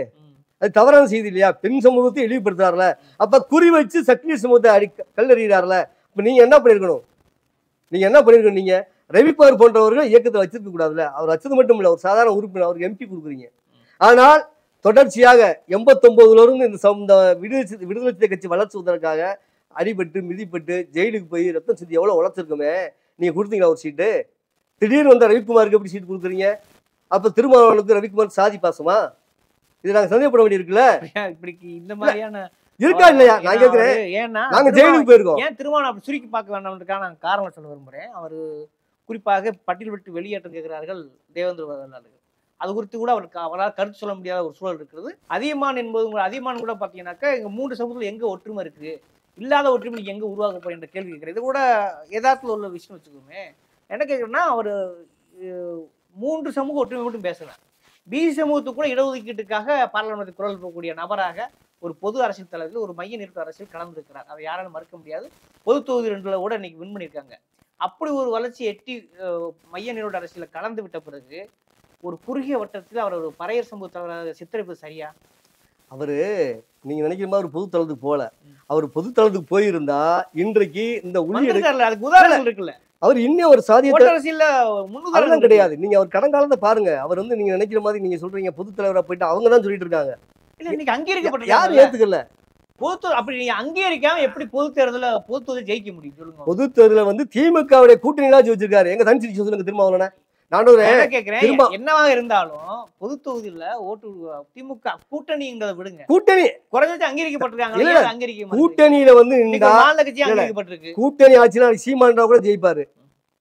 அது தவறான செய்தி இல்லையா? பெண் சமூகத்தை இழிவுபடுத்துறாருல, அப்ப குறி வச்சு சக்தி சமூகத்தை கல்லறிகிறாருல. இப்ப நீங்க என்ன பண்ணிருக்கணும்? நீங்க ரவிக்குமார் போன்றவர்கள் இயக்கத்தை வச்சிருக்க கூடாதுல்ல. அவர் வச்சது மட்டும் இல்ல, ஒரு சாதாரண உறுப்பினர், அவருக்கு எம்பி கொடுக்குறீங்க. ஆனால் தொடர்ச்சியாக 89ல இருந்து இந்த விடுதலை சிறுத்தை கட்சி வளர்ச்சுவதற்காக அடிபட்டு மிதிப்பட்டு ஜெயிலுக்கு போய் ரத்தம் சிந்தி எவ்வளவு உழைச்சிருக்கோமே. நீங்க கொடுத்தீங்களா ஒரு சீட்டு? திடீர்னு வந்த ரவிக்குமாருக்கு எப்படி சீட்டு கொடுக்குறீங்க? அப்ப திருமாவளவனுக்கு ரவிக்குமார் சாதி பாசமா? இது நாங்க சந்தேகப்பட வேண்டி இருக்குல்ல. இப்படி இந்த மாதிரியான இருக்கா இல்லையா நான் கேக்குறேன். ஏன்னா நாங்க ஜெயிலுக்கு போயிருக்கோம். ஏன் திருமணம் அப்படி சுருக்கி பார்க்க வேண்டாம்ன்றதுக்கான நான் காரணம் சொல்ல விரும்புறேன். அவர் குறிப்பாக பட்டியல் விட்டு வெளியேற்றம் கேட்கிறார்கள் தேவேந்திர அவர்கள். அது குறித்து கூட அவரால் கருத்து சொல்ல முடியாத ஒரு சூழல் இருக்கிறது. அதியமான் என்பது அதியமான் கூட பார்த்தீங்கன்னாக்கா எங்க 3 சமூகத்தில் எங்க ஒற்றுமை இருக்கு, இல்லாத ஒற்றுமை எங்க உருவாக்க போற என்ற கேள்வி கேட்கிறேன். இது கூட யதார்த்தத்தில் உள்ள விஷயம் வச்சுக்கோமே. என்ன கேட்குறேன்னா அவர் 3 சமூக ஒற்றுமை மட்டும் பேசலாம். பிசி சமூகத்துக்கு கூட இடஒதுக்கீட்டுக்காக பாராளுமன்றத்தில் குரல் போகக்கூடிய நபராக ஒரு பொது அரசியல் தலைவர்கள் ஒரு மைய நிறுத்த அரசியல் கலந்துருக்கிறார். அதை யாராலும் மறுக்க முடியாது. பொது தொகுதி 2ல கூட இன்னைக்கு வின் பண்ணியிருக்காங்க. அப்படி ஒரு வளர்ச்சி எட்டி மைய நிறுவன அரசியல கலந்து விட்ட பிறகு ஒரு குறுகிய வட்டத்தில் அவர் ஒரு பறையர் சமூக தலைவராக சித்தரிப்பு சரியா? அவரு நீங்க நினைக்கிற மாதிரி ஒரு பொதுத்தளத்துக்கு போல. அவர் பொதுத்தளத்துக்கு போயிருந்தா இன்றைக்கு இந்த அதுக்கு உதாரணம் இருக்குல்ல. அவர் இன்னும் ஒரு சாதிய அரசியல முன்னுதாரணம் கிடையாது. நீங்க அவர் கடங்காலத்தை பாருங்க. அவர் நீங்க நினைக்கிற மாதிரி நீங்க சொல்றீங்க பொதுத் தலைவரா போயிட்டு அவங்க தான் சொல்லிட்டு இருக்காங்க. இல்ல இன்னைக்கு அங்கீகரிக்கப்பட்ட யாரும் ஏத்துக்கல. பொது அப்படி நீங்க அங்கீகரிக்காம எப்படி பொது தேர்தல ஜெயிக்க முடியும் சொல்லுங்க? பொது தேர்தல திமுகவுடைய கூட்டணி தான் வச்சிருக்காரு. எங்க தனிச்சு சொல்லுங்க திருமாவளவன. நான் கேக்குறேன் என்னவாக இருந்தாலும் பொது தொகுதியில ஓட்டு திமுக கூட்டணிங்கிறத விடுங்க. கூட்டணி குறைஞ்சது அங்கீகரிக்கப்பட்டிருக்காங்க. கூட்டணியில அங்கீகரிக்கப்பட்டிருக்கு. கூட்டணி ஆட்சியில சீமான் கூட ஜெயிப்பாரு.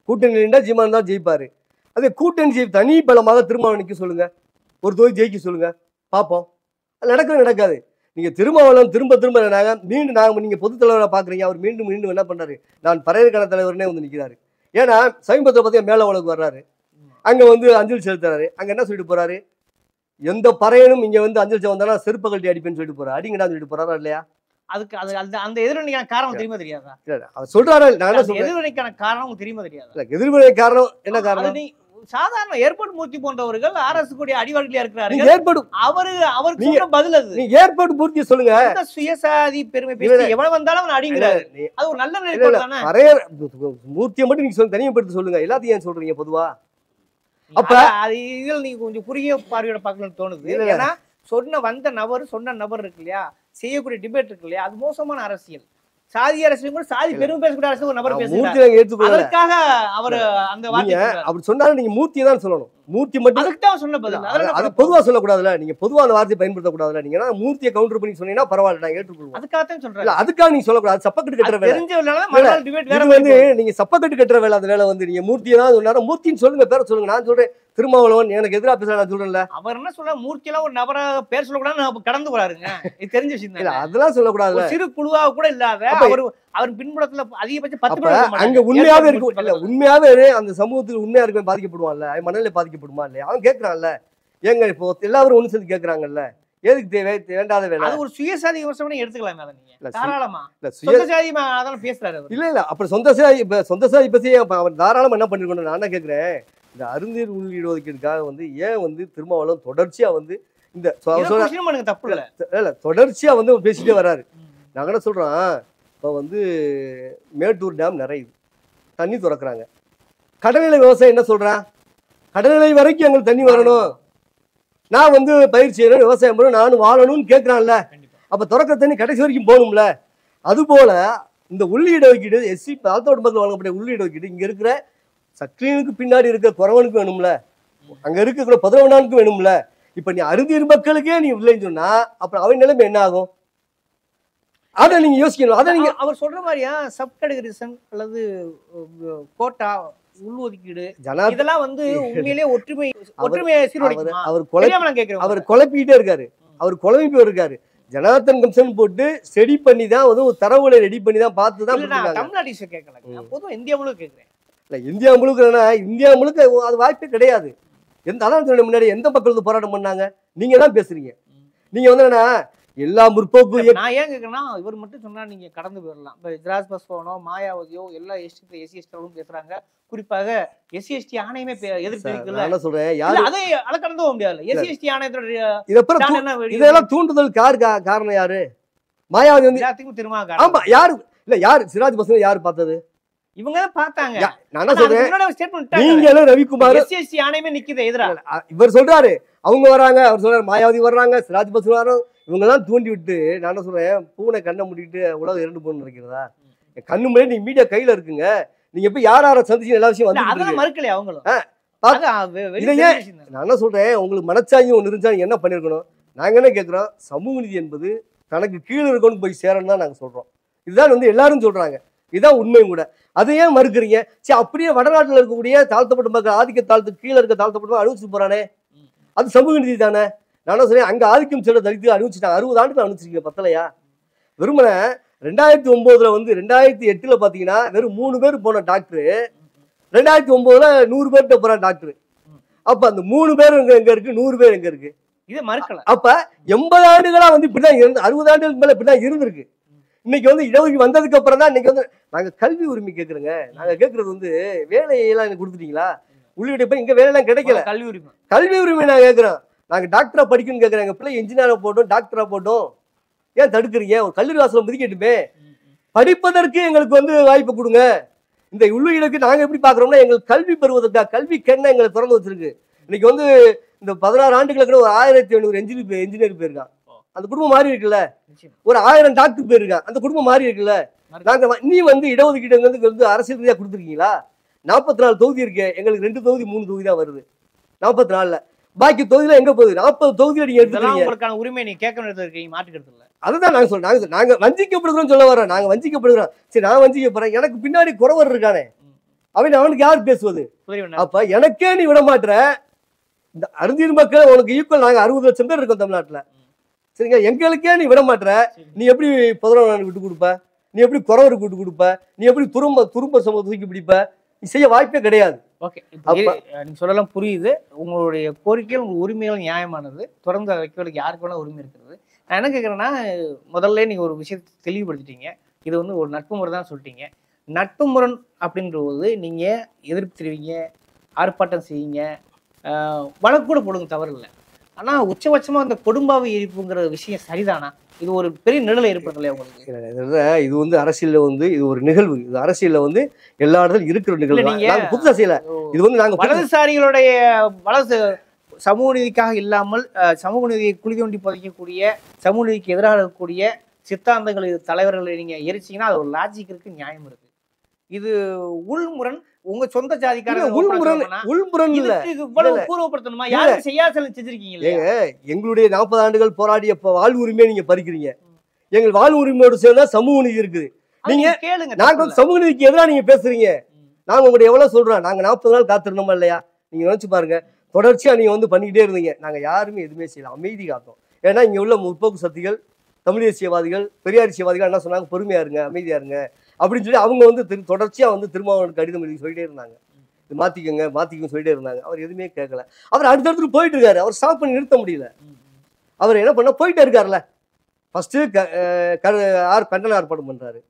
கூட்டணி நின்றா சீமான் தான் ஜெயிப்பாரு. அதே கூட்டணி தனி பலமாக திருமாவளவனுக்கு சொல்லுங்க, ஒரு தொகுதி ஜெயிக்க சொல்லுங்க பாப்போம். அது நடக்காது. நீங்க திருமாவளவன் திரும்ப மீண்டும் நீங்க பொதுத் தலைவரை பாக்குறீங்க. அவர் மீண்டும் என்ன பண்றாரு? நான் பறையர்கான தலைவர்னே நிக்கிறாரு. ஏன்னா சமீபத்தில் பார்த்தீங்க மேல உலகம் வர்றாரு. அங்க அஞ்சலி செலுத்துறாரு. அங்க என்ன சொல்லிட்டு போறாரு? எந்த பறையனும் இங்க அஞ்சலி வந்தாலும் செருப்ப கழட்டி அடிப்பேன்னு சொல்லிட்டு போறாரு. அடிங்கடா சொல்லிட்டு போறாரா இல்லையா? அதுக்கு அந்த எதிர்வினைக்கான காரணம் தெரியுமா தெரியாதா? அவர் சொல்றாரு. நான் என்ன சொல்றேன், எதிர்வினைக்கான காரணம் தெரியுமா தெரியாதா? எதிர்வினை காரணம் என்ன காரணம்? சாதாரண ஏர்போர்ட் மூர்த்தி போன்றவர்கள் அரசு கூடிய அடிவாளியா இருக்கிறார்கள். அவருக்கு சொல்ற பதில் அது. நீங்க ஏர்போர்ட் மூர்த்தி சொல்லுங்க. சுயசாதி பெருமை பேசி எவன் வந்தாலும் அவன் அடிங்கிறாரு. அது ஒரு நல்ல நிலைப்பாடு தானே. பறையர் மூர்த்தியை மட்டும் நீங்க தனிமைப்படுத்தி சொல்லுங்க. எல்லாத்தையும் ஏன் சொல்றீங்க பொதுவா? அப்ப அது இதில் நீங்க கொஞ்சம் குறுகிய பார்வையோட பார்க்கணும்னு தோணுது. ஏன்னா சொன்ன நபர் இருக்கு இல்லையா, செய்யக்கூடிய டிபேட் இருக்கு இல்லையா, அது மோசமான அரசியல். சாதி அரசியல் கூட சாதி பெருமை பேசக்கூடிய அரசு ஒரு நபர் பேசுறாரு. அதற்காக அவர் அந்த வார்த்தை அப்படி சொன்னாலும் நீங்க மூர்த்தியை தான் சொல்லணும். மூர்த்தி மட்டும் அதுக்கு தான் சொன்ன பதில். அது பொதுவா சொல்லக்கூடாதுல. நீங்க பொதுவா அந்த வார்த்தையை பயன்படுத்த கூடாதுல. நீங்க மூர்த்தியை கவுண்டர் பண்ணி சொன்னீங்கன்னா பரவாயில்ல, நான் ஏற்றுக்கொள்வேன். அதுக்காக தான் சொல்றேன். அதுக்காக நீங்க சொல்லக்கூடாது. சப்பக்கட்டு கட்டுற வேலை நீங்க சப்பக்கட்டு கட்டுற வேலை. அந்த வேலை நீங்க மூர்த்தியை தான் சொன்னாரு. மூர்த்தின்னு சொல்லுங்க, பேரை சொல்லுங்க. நான் சொல்றேன் திருமாவளவன் எனக்கு எதிராக பேச நான் சொல்றேன்ல. அவர் என்ன சொல்ற, மூர்த்தி எல்லாம் ஒரு நபரை பேர் சொல்லக்கூடாது கடந்து போறாருங்க. இது தெரிஞ்ச விஷயம் தான். அதெல்லாம் சொல்லக்கூடாது. சிறு குழுவா கூட இல்லாத அவர் பின்புலத்துல அதிகபட்சம் 10 பேர் அங்க உண்மையாவே இருக்கும். இல்ல உண்மையாவே அந்த சமூகத்துக்கு உண்மையா இருக்க பாதிக்கப்படுவான்ல, மனநிலை பாதிக்கப்படுமா இல்லையா? அவன் கேட்கறான்ல, ஏங்க இப்போ எல்லாரும் ஒண்ணு சேர்ந்து கேட்கறாங்கல்ல, எதுக்கு தேவை வேண்டாத வேலை? அது ஒரு சுயசாதி விமர்சனம் எடுத்துக்கலாம். நீங்க தாராளமா சொந்த சாதி அதான் பேசுறாரு. இல்ல அப்புறம் சொந்த சாதி பத்தி அவர் தாராளமா என்ன பண்ணிருக்கணும் நான் என்ன கேட்கிறேன். இந்த அருந்தீர் உள்ளிடுவதற்காக ஏன் திருமாவளவன் தொடர்ச்சியா இந்த தப்பு இல்ல தொடர்ச்சியா பேசிட்டே வர்றாரு. நாங்க என்ன சொல்றோம், இப்போ மேட்டூர் டேம் நிறையுது, தண்ணி திறக்கிறாங்க. கடல்நிலை விவசாயம் என்ன சொல்றான், கடல்நிலை வரைக்கும் எங்களுக்கு தண்ணி வரணும், நான் பயிர் செய்யறேன், விவசாயம் பண்ணணும், நானும் வாழணும்னு கேட்கறான்ல. அப்ப திறக்கிற தண்ணி கடைசி வரைக்கும் போகணும்ல. அது போல இந்த உள்ளீடு ஒதுக்கீடு எஸ்சி தாழ்த்தோட்டத்தில் வழங்கப்பட்ட உள்ளீடு ஒதுக்கீடு இங்க இருக்கிற சக்தினுக்கு பின்னாடி இருக்கிற குறவனுக்கு வேணும்ல, அங்க இருக்கிற 11 வேணும்ல. இப்ப நீ அருந்தீர் மக்களுக்கே நீ இல்லைன்னு சொன்னா அப்புறம் அவன் நிலைமை என்ன ஆகும்? அதை நீங்க யோசிக்கணும். அதை நீங்க அவர் சொல்ற மாதிரியா சப் கேட்டகரிசன் அல்லது கோட்டா உள்ஒதுக்கீடு இதெல்லாம் உண்மையிலேயே ஒற்றுமையை சீர்குலைக்குமா? அவர் குழப்பிக்கிட்டே இருக்காரு. அவர் குழம்பி இருக்காரு. ஜனார்த்தன் கமிஷன் போட்டு ஸ்டடி பண்ணி தான் ஒரு தரவுகளை ரெடி பண்ணி தான் பார்த்து தான் தமிழ்நாடு கேட்கல. பொதுவாக இந்தியா முழுக்க கேட்கிறேன். இல்லை இந்தியா முழுக்க இந்தியா முழுக்க அது வாய்ப்பே கிடையாது. அதான் முன்னாடி எந்த மக்கள் போராட்டம் பண்ணாங்க? நீங்க தான் பேசுறீங்க. நீங்க என்னன்னா எல்லா முற்போக்கு நான் ஏன் கேட்கறேன்னா இவர் மட்டும் சொன்னா நீங்க கடந்து போயிடலாம். இப்ப இத்ராஸ் பஸ்வானோ மாயாவதியோ எல்லா எஸ்சி பேசுறாங்க. குறிப்பாக எஸ்சி எஸ்டி ஆணையமே எதிர்ப்பு இருக்குல்ல. நான் சொல்றேன் யாரு அதை கடந்து போக முடியாது. எஸ்சி எஸ்டி ஆணையத்தோட இதெல்லாம் தூண்டுதல் காரணம் யாரு? மாயாவதி வந்து எல்லாத்துக்கும் திரும்ப ஆமா யாரு இல்ல யாரு சிராஜ் பஸ்வான் யாரு பார்த்தது? இவங்க தான் பார்த்தாங்க. நான் என்ன சொல்றேன் ஸ்டேட்மென்ட் நீங்களும் ரவிக்குமார் எஸ்சி எஸ்டி ஆணையமே நிக்குது எதிரா. இவர் சொல்றாரு அவங்க வராங்க, அவர் சொல்றாரு மாயாவதி வர்றாங்க, சிராஜ் பஸ்வான் வர்றாங்க, இவங்க எல்லாம் தூண்டி விட்டு நான் என்ன சொல்றேன் பூனை கண்ணை மூடிட்டு உலகம் இரண்டு போகணும்னு நினைக்கிறதா? கண்ணு முன்னாடி நீங்க மீடியா கையில இருக்குங்க, நீங்க போய் யார சந்திச்சு எல்லா விஷயம் வந்து அதெல்லாம் மறுக்கலையே அவங்களும். நான் என்ன சொல்றேன் உங்களுக்கு மனச்சாங்கி ஒன்று இருந்தா நீங்க என்ன பண்ணிருக்கணும்? நாங்க என்ன கேட்கிறோம், சமூக நீதி என்பது தனக்கு கீழே இருக்கணும்னு போய் சேரணும் தான் நாங்க சொல்றோம். இதுதான் வந்து எல்லாரும் சொல்றாங்க, இதுதான் உண்மையும் கூட. அதை ஏன் மறுக்கிறீங்க? சரி அப்படியே வடநாட்டில் இருக்கக்கூடிய தாழ்த்தப்பட்ட மக்கள் ஆதிக்க தாழ்த்து கீழே இருக்க தாழ்த்தப்பட்ட அனுபவிச்சு போறானே, அது சமூக நீதி தானே? நானும் சொல்றேன் அங்க ஆதிக்கம் செல்ல தலித்து அனுபவிச்சுட்டாங்க. 60 ஆண்டுகள் அனுபவிச்சிருக்கீங்க, பத்தலையா? வெறுமனை 2009 வந்து 2008 பாத்தீங்கன்னா வெறும் 3 பேர் போன டாக்டர் 2009 100 பேர்கிட்ட போற டாக்டர். அப்ப அந்த 3 பேர் எங்க இருக்கு, 100 பேர் எங்க இருக்கு? இது மறுக்கல. அப்ப 80 ஆண்டுகளா வந்து இப்படிதான் இருந்து 60 ஆண்டுகளுக்கு மேல இப்படிதான் இருந்திருக்கு. இன்னைக்கு வந்து இடஒதுக்கீடு வந்ததுக்கு அப்புறம் தான் இன்னைக்கு வந்து நாங்க கல்வி உரிமை கேட்கறோங்க. நாங்க கேட்கறது வந்து வேலையெல்லாம் எனக்கு கொடுத்துட்டீங்களா? உள்ளிட்ட போய் இங்க வேலையெல்லாம் கிடைக்கல. கல்வி உரிமை நான் கேட்கிறோம். நாங்க டாக்டரா படிக்கணும்னு கேட்கறேன். எங்க பிள்ளை இன்ஜினியரா போட்டோம், டாக்டரா போட்டோம், ஏன் தடுக்கிறீங்க? ஒரு கல்லூரி வாசல முதிக்கட்டுமே, படிப்பதற்கு எங்களுக்கு வந்து வாய்ப்பு கொடுங்க. இந்த உள்ளுக்கு நாங்க எப்படி பாக்குறோம்னா எங்களுக்கு கல்வி பெறுவதற்காக கல்வி கண்ணை எங்களை திறந்து வச்சிருக்கு. இன்னைக்கு வந்து இந்த 16 ஆண்டுகளுக்கு ஒரு 1500 என்ஜினியர் போயிருக்கான், அந்த குடும்பம் மாறி இருக்குல்ல. ஒரு 1000 டாக்டர் போயிருக்கான், அந்த குடும்பம் மாறி இருக்குல்ல. நாங்க நீ வந்து இடஒதுக்கீடு வந்து அரசியல் ரீதியா கொடுத்துருக்கீங்களா? 44 தொகுதி இருக்கு, எங்களுக்கு 2 தொகுதி 3 தொகுதி தான் வருது 44ல. பாக்கி தொகுதியில எங்க போகுது? 40 தொகுதியில நீங்க எடுத்துக்கிறீங்க. உங்களுக்கான உரிமை நீங்க கேட்க வேண்டியது மாற்றிக்கிறது இல்ல. அதுதான் நாங்க சொல்றோம், நாங்க வஞ்சிக்கப்படுகிறோம் சொல்ல வரோம். நாங்க வஞ்சிக்கப்படுகிறோம். சரி நான் வஞ்சிக்கப்படுறேன், எனக்கு பின்னாடி குறவர் இருக்கானே அவனுக்கு யார் பேசுவது? அப்ப எனக்கே நீ விட மாட்டற. இந்த அருந்தீர் மக்கள் உனக்கு ஈக்குவல், நாங்க 60 லட்சம் பேர் இருக்கோம் தமிழ்நாட்டுல, சரிங்க? எங்களுக்கே நீ விட மாட்டற. நீ எப்படி 11 விட்டு கொடுப்ப? நீ எப்படி குறவருக்கு விட்டு கொடுப்ப? நீ எப்படி துரும்ப சமூகத்தை தூக்கி பிடிப்ப? நீ செய்ய வாய்ப்பே கிடையாது. ஓகே, நீங்க சொல்லலாம் புரியுது. உங்களுடைய கோரிக்கைகள் உங்க உரிமைகள் நியாயமானது, தொடர்ந்து அதை வைக்கிறதுக்கு யாருக்கு வேணா உரிமை இருக்கிறது. நான் என்ன கேட்குறேன்னா, முதல்ல நீங்க ஒரு விஷயத்தை தெளிவுபடுத்திட்டீங்க. இது வந்து ஒரு நட்பு முறை தான் சொல்லிட்டீங்க. நட்பு முரண் அப்படின்ற போது நீங்க எதிர்ப்பு தெரிவிங்க, ஆர்ப்பாட்டம் செய்யுங்க, வழக்கு கூட போடுங்க, தவறு இல்லை. ஆனா உச்சபட்சமா அந்த கொடும்பாவை எரிப்புங்கிற விஷயம் சரிதானா? இது ஒரு பெரிய நிழலை ஏற்படுத்தலையா உங்களுக்கு? இது வந்து அரசியல்ல வந்து இது ஒரு நிகழ்வு. இது அரசியல்ல வந்து எல்லா இடத்துல இருக்கிற நிகழ்வு. நாங்க புதுசா செய்யல. இது வந்து நாங்க வலதுசாரிகளுடைய வலது சமூக நீதிக்காக இல்லாமல் சமூக நீதியை குழி தோண்டி புதைக்கக்கூடிய, சமூக நீதிக்கு எதிராக இருக்கக்கூடிய சித்தாந்தங்கள் தலைவர்களை நீங்க எரிச்சிங்கன்னா அது ஒரு லாஜிக் இருக்கு, நியாயம் இருக்கு. இது உள்முரண். உங்க சொந்த ஜாதிக்காரங்க உள்முரண் இல்ல, இவ்வளவு பூர்வப்படுத்தணுமா? யாரும் செய்யாத செஞ்சிருக்கீங்க. எங்களுடைய 40 ஆண்டுகள் போராடிய வாழ்வு உரிமையை நீங்க பறிக்கிறீங்க. எங்கள் வாழ்வு உரிமையோடு சேர்ந்தா சமூக நீதி இருக்குது. நீங்க கேளுங்க, நாங்க சமூக நீதிக்கு எதிராக நீங்க பேசுறீங்க. நாங்க உங்கள்ட்ட எவ்வளவு சொல்றோம், நாங்க 40 நாள் காத்திருந்தோமா இல்லையா? நீங்க நினைச்சு பாருங்க, தொடர்ச்சியா நீங்க வந்து பண்ணிக்கிட்டே இருந்தீங்க. நாங்க யாருமே எதுவுமே செய்யல, அமைதி காத்தோம். ஏன்னா இங்க உள்ள முற்போக்கு சக்திகள், தமிழ் தேசியவாதிகள், பெரியாரிசியவாதிகள் என்ன சொன்னாங்க, பொறுமையா இருங்க, அமைதியா இருங்க அப்படின்னு சொல்லி அவங்க வந்து தொடர்ச்சியா வந்து திருமாவளவனுக்கு கடிதம் எழுதி சொல்லிட்டே இருந்தாங்க, இது மாத்திக்கங்க சொல்லிட்டே இருந்தாங்க. அவர் எதுவுமே கேட்கல. அவர் அடுத்தடுத்து போயிட்டு இருக்காரு. அவர் ஸ்டாப் பண்ணி நிறுத்த முடியல. அவர் என்ன பண்ண போயிட்டே இருக்காருல்ல. ஃபர்ஸ்ட் கண்டன ஆர்ப்பாட்டம் பண்றாரு.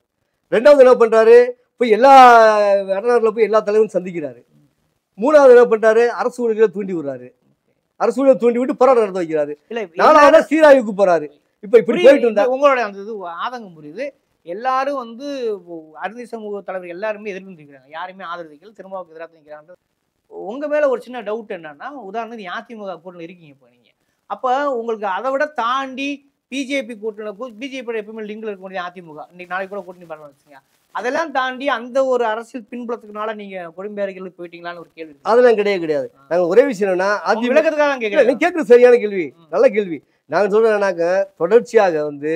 2வது என்ன பண்றாரு, போய் எல்லா வடநாட்டில் போய் எல்லா தலைவரும் சந்திக்கிறாரு. 3வது என்ன பண்றாரு, அரசு ஊழியர்களை தூண்டி விடுறாரு. அரசு ஊழியரை தூண்டி விட்டு போராட்டம் நடத்த வைக்கிறாரு. 4வது சீராய்வுக்கு போறாரு. இப்ப இப்படி போயிட்டு இருந்தா உங்களோட அந்த இது ஆதங்கம் புரியுது. எல்லாரும் வந்து அருந்தி சமூக தலைவர் எல்லாருமே எதிர்ப்பு நிற்கிறாங்க, யாருமே ஆதரவு திருமாவுக்கு எதிராக நிற்கிறாங்க. உங்க மேல ஒரு சின்ன டவுட் என்னன்னா, உதாரணத்துக்கு அதிமுக கூட்டணி இருக்கீங்க இப்போ நீங்க, அப்ப உங்களுக்கு அதை விட தாண்டி பிஜேபி கூட்டணி, பிஜேபி எப்பவுமே லிங்க்ல இருக்க முடியாது அதிமுக, இன்னைக்கு நாளைக்கு கூட கூட்டணி பண்ண வச்சுங்க, அதெல்லாம் தாண்டி அந்த ஒரு அரசியல் பின்புலத்துக்குனால நீங்க கொடும்பேரிகளுக்கு போயிட்டீங்களான்னு ஒரு கேள்வி. அதெல்லாம் கிடையாது. நாங்க ஒரே விஷயம் என்னன்னா, விளக்கத்துக்காக கேட்கறேன். கேட்கறது சரியான கேள்வி, நல்ல கேள்வி. நாங்க சொல்றேன்னாக்க தொடர்ச்சியாக வந்து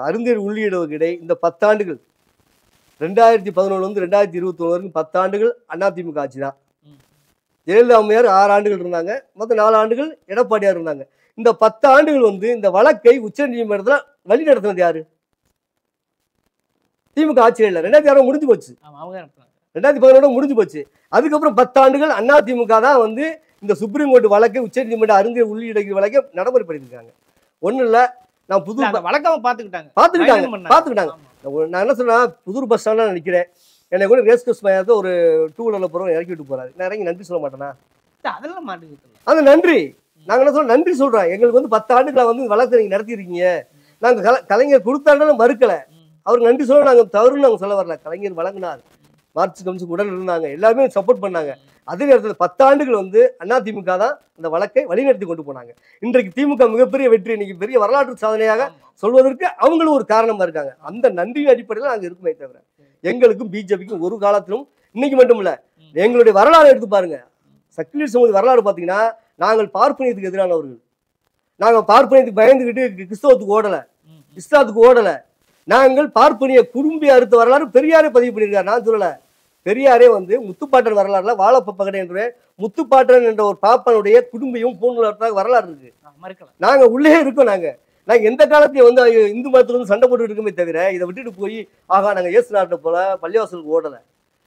அருந்தீர் உள்ளிடவுக்கிடை இந்த 10 ஆண்டுகள் 2011 வந்து 2021 வரைக்கும் 10 ஆண்டுகள் அதிமுக ஆட்சி தான். ஜெயலலிதா அம்மையார் 6 ஆண்டுகள் இருந்தாங்க, மொத்தம் 4 ஆண்டுகள் எடப்பாடியார் இருந்தாங்க. இந்த 10 ஆண்டுகள் வந்து இந்த வழக்கை உச்ச நீதிமன்றத்துல வழி நடத்தினது யாரு? திமுக ஆட்சியில் இல்லை. 2006 முடிஞ்சு போச்சு, 2011 முடிஞ்சு போச்சு. அதுக்கப்புறம் 10 ஆண்டுகள் அதிமுக தான் வந்து இந்த சுப்ரீம் கோர்ட் வழக்கை உச்ச நீதிமன்ற அருந்தீர் உள்ளிடவுக்கிடை வழக்கை நடைமுறைப்படுத்திருக்காங்க. ஒன்றும் இல்லை, நான் புது வழக்கமா பாத்துக்கிட்டாங்க. நான் என்ன சொன்னா, புதூர் பஸ் ஸ்டாண்ட்ல நிக்கிறேன், என்னை கூட ரேஸ் கோர்ஸ் மையத்தை ஒரு 2 வீலர்ல போறோம் இறக்கி விட்டு போறாரு. நான் இறங்கி நன்றி சொல்ல மாட்டேனா? அதெல்லாம் மாட்டுக்கு அது நன்றி. நாங்க என்ன சொல்றோம், நன்றி சொல்றோம். எங்களுக்கு வந்து 10 ஆண்டுகளா வந்து வழக்கு நீங்க நடத்திருக்கீங்க. நாங்க கலைஞர் கொடுத்தாண்டாலும் மறுக்கல. அவருக்கு நன்றி சொல்ல நாங்க தவறுன்னு நாங்க சொல்ல வரல. கலைஞர் வழங்கினார், மார்க்சிஸ்ட் கம்யூனிஸ்ட் உடல் இருந்தாங்க, எல்லாருமே சப்போர்ட் பண்ணாங்க. அதே நேரத்தில் 10 ஆண்டுகள் வந்து அதிமுக தான் இந்த வழக்கை வழிநடத்தி கொண்டு போனாங்க. இன்றைக்கு திமுக மிகப்பெரிய வெற்றி, இன்னைக்கு பெரிய வரலாற்று சாதனையாக சொல்வதற்கு அவங்களும் ஒரு காரணமா இருக்காங்க. அந்த நன்றியின் அடிப்படையில் நாங்கள் இருக்குமே தவிர எங்களுக்கும் பிஜேபிக்கும் ஒரு காலத்திலும், இன்னைக்கு மட்டும் இல்ல, எங்களுடைய வரலாறு எடுத்து பாருங்க. சக்தி சமூக வரலாறு பார்த்தீங்கன்னா, நாங்கள் பார்ப்பனியத்துக்கு எதிரானவர்கள். நாங்கள் பார்ப்பனியத்துக்கு பயந்துக்கிட்டு கிறிஸ்தவத்துக்கு ஓடலை, இஸ்லாத்துக்கு ஓடலை. நாங்கள் பார்ப்பனிய குடும்பி அறுத்த வரலாறு பெரியாரே பதிவு பண்ணியிருக்காரு. நான் சொல்லலை, பெரியாரே வந்து முத்துப்பாட்டன் வரலாறுல வாழப்பகடை என்ற முத்துப்பாட்டன் என்ற ஒரு பாப்பனுடைய குடும்பியும் பூணூலாக வரலாறு இருக்கு. நாங்க உள்ளே இருக்கோம். நாங்க எந்த காலத்தையும் வந்து இந்து மதத்துல வந்து சண்டை போட்டு இருக்கோமே தவிர இதை விட்டுட்டு போய் நாங்க இயேசு நாட்டை போல பள்ளிவாசலுக்கு ஓடலை.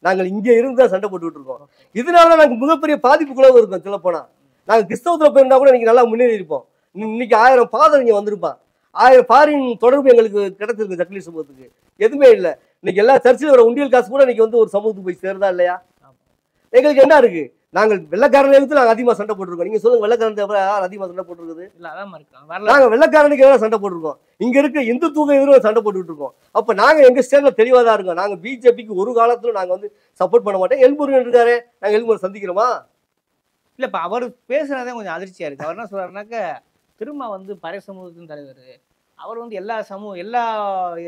நாங்கள் இங்கே இருந்து தான் சண்டை போட்டுக்கிட்டு இருக்கோம். இதனால நாங்க மிகப்பெரிய பாதிப்புக்குள்ள இருக்கோம். சொல்ல போனா நாங்க கிறிஸ்தவத்துல போயிருந்தா கூட இன்னைக்கு நல்லா முன்னேறி இருப்போம். இன்னைக்கு 1000 ஃபாதர் இங்க வந்திருப்பான், 1000 ஃபாரின் தொடர்பு எங்களுக்கு கிடைச்சிருக்கு. சக்தி சமூகத்துக்கு எதுவுமே இல்லை. இன்னைக்கு எல்லா சர்ச்சில் வர உண்டியல் காசு கூட இன்னைக்கு வந்து ஒரு சமூகத்துக்கு போய் சேருதா இல்லையா? எங்களுக்கு என்ன இருக்கு? நாங்கள் வெள்ளக்காரனை எடுத்து நாங்கள் அதிகமாக சண்டை போட்டிருக்கோம். நீங்க சொல்லுங்க, வெள்ளக்காரன் அதிகமாக சண்டை போட்டுருக்குது? நாங்கள் வெள்ளக்காரனுக்கு எதிராக சண்டை போட்டிருக்கோம். இங்க இருக்க இந்துத்துவ எதிராக சண்டை போட்டுக்கிட்டு இருக்கோம். அப்ப நாங்க எங்க ஸ்டேட்ல தெளிவா தான் இருக்கோம். நாங்க பிஜேபிக்கு ஒரு காலத்துல நாங்க வந்து சப்போர்ட் பண்ண மாட்டோம். எல்முருகன் இருக்காரு, நாங்க எல்முருகன் சந்திக்கிறோமா? இல்ல, இப்ப அவர் பேசுறதே கொஞ்சம் அதிர்ச்சியா இருக்கு. அவர் என்ன சொல்றாருனாக்க, திரும்ப வந்து பழைய சமூகத்தின் தலைவர், அவர் வந்து எல்லா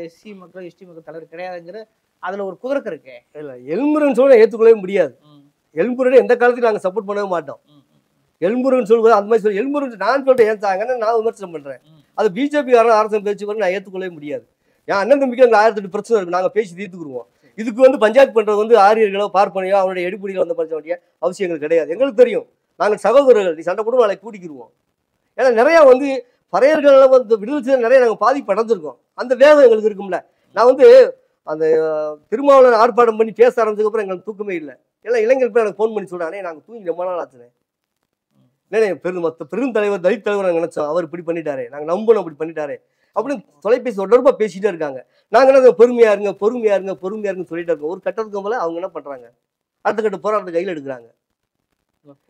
எஸ்சி மக்கள் எஸ்டி மக்கள் தலைவர் கிடையாதுங்கிற அதுல ஒரு குதிரை இருக்கு. இல்ல, எல்முருகன் சொல்ல ஏற்றுக்கொள்ளவே முடியாது. எல்முருகன் எந்த காலத்தையும் நாங்க சப்போர்ட் பண்ணவே மாட்டோம். எல்முருகன் சொல்வது அந்த மாதிரி சொல்லி எல்முருகன் நான் சொல்லிட்டு ஏற்றாங்கன்னு நான் விமர்சனம் பண்றேன். அது பிஜேபி அரசு பேச்சு பண்ணி நான் ஏற்றுக்கொள்ளவே முடியாது. என் அண்ணன் தம்பிக்கு அங்கே 1008 பிரச்சனை இருக்கு, நாங்க பேசி தீர்த்துக்குருவோம். இதுக்கு வந்து பஞ்சாயத்து பண்றது வந்து ஆரியர்களோ பார்ப்பனையோ அவனுடைய எடுப்படிகளோ வந்து படிச்ச வேண்டிய அவசியங்கள் கிடையாது. எங்களுக்கு தெரியும், நாங்கள் சகோதரர்கள். நீ சண்டை போட்டு நாளைக்கு கூட்டிக்கிடுவோம். ஏன்னா நிறைய வந்து பறையர்கள் வந்து விடுதலை நிறைய நாங்கள் பாதிப்பு அடைஞ்சிருக்கோம். அந்த வேகம் எங்களுக்கு இருக்கும்ல. நான் வந்து அந்த திருமாவளவன் ஆர்ப்பாட்டம் பண்ணி பேச ஆரம்பிச்சதுக்கு அப்புறம் எங்களுக்கு தூக்கமே இல்லை. எல்லாம் இளைஞர்கள் போய் எனக்கு ஃபோன் பண்ணி சொல்றானே, நாங்கள் தூங்கி ரொம்ப நாள் ஆச்சுனே. பெரும் தலைவர் தலித் தலைவர் நாங்கள் நினைச்சோம், அவர் இப்படி பண்ணிட்டாரு, நாங்கள் நம்பணும் அப்படி பண்ணிட்டாரு அப்படின்னு தொலைபேசி தொடர்பாக பேசிட்டே இருக்காங்க. நாங்கள் என்ன பொறுமையா இருங்க பொறுமையா இருங்க பொறுமையா இருங்கன்னு சொல்லிட்டு இருக்கோம். ஒரு கட்டத்துக்கு மேலே அவங்க என்ன பண்றாங்க, அடுத்த கட்ட போராட்டத்தை கையில் எடுக்கிறாங்க.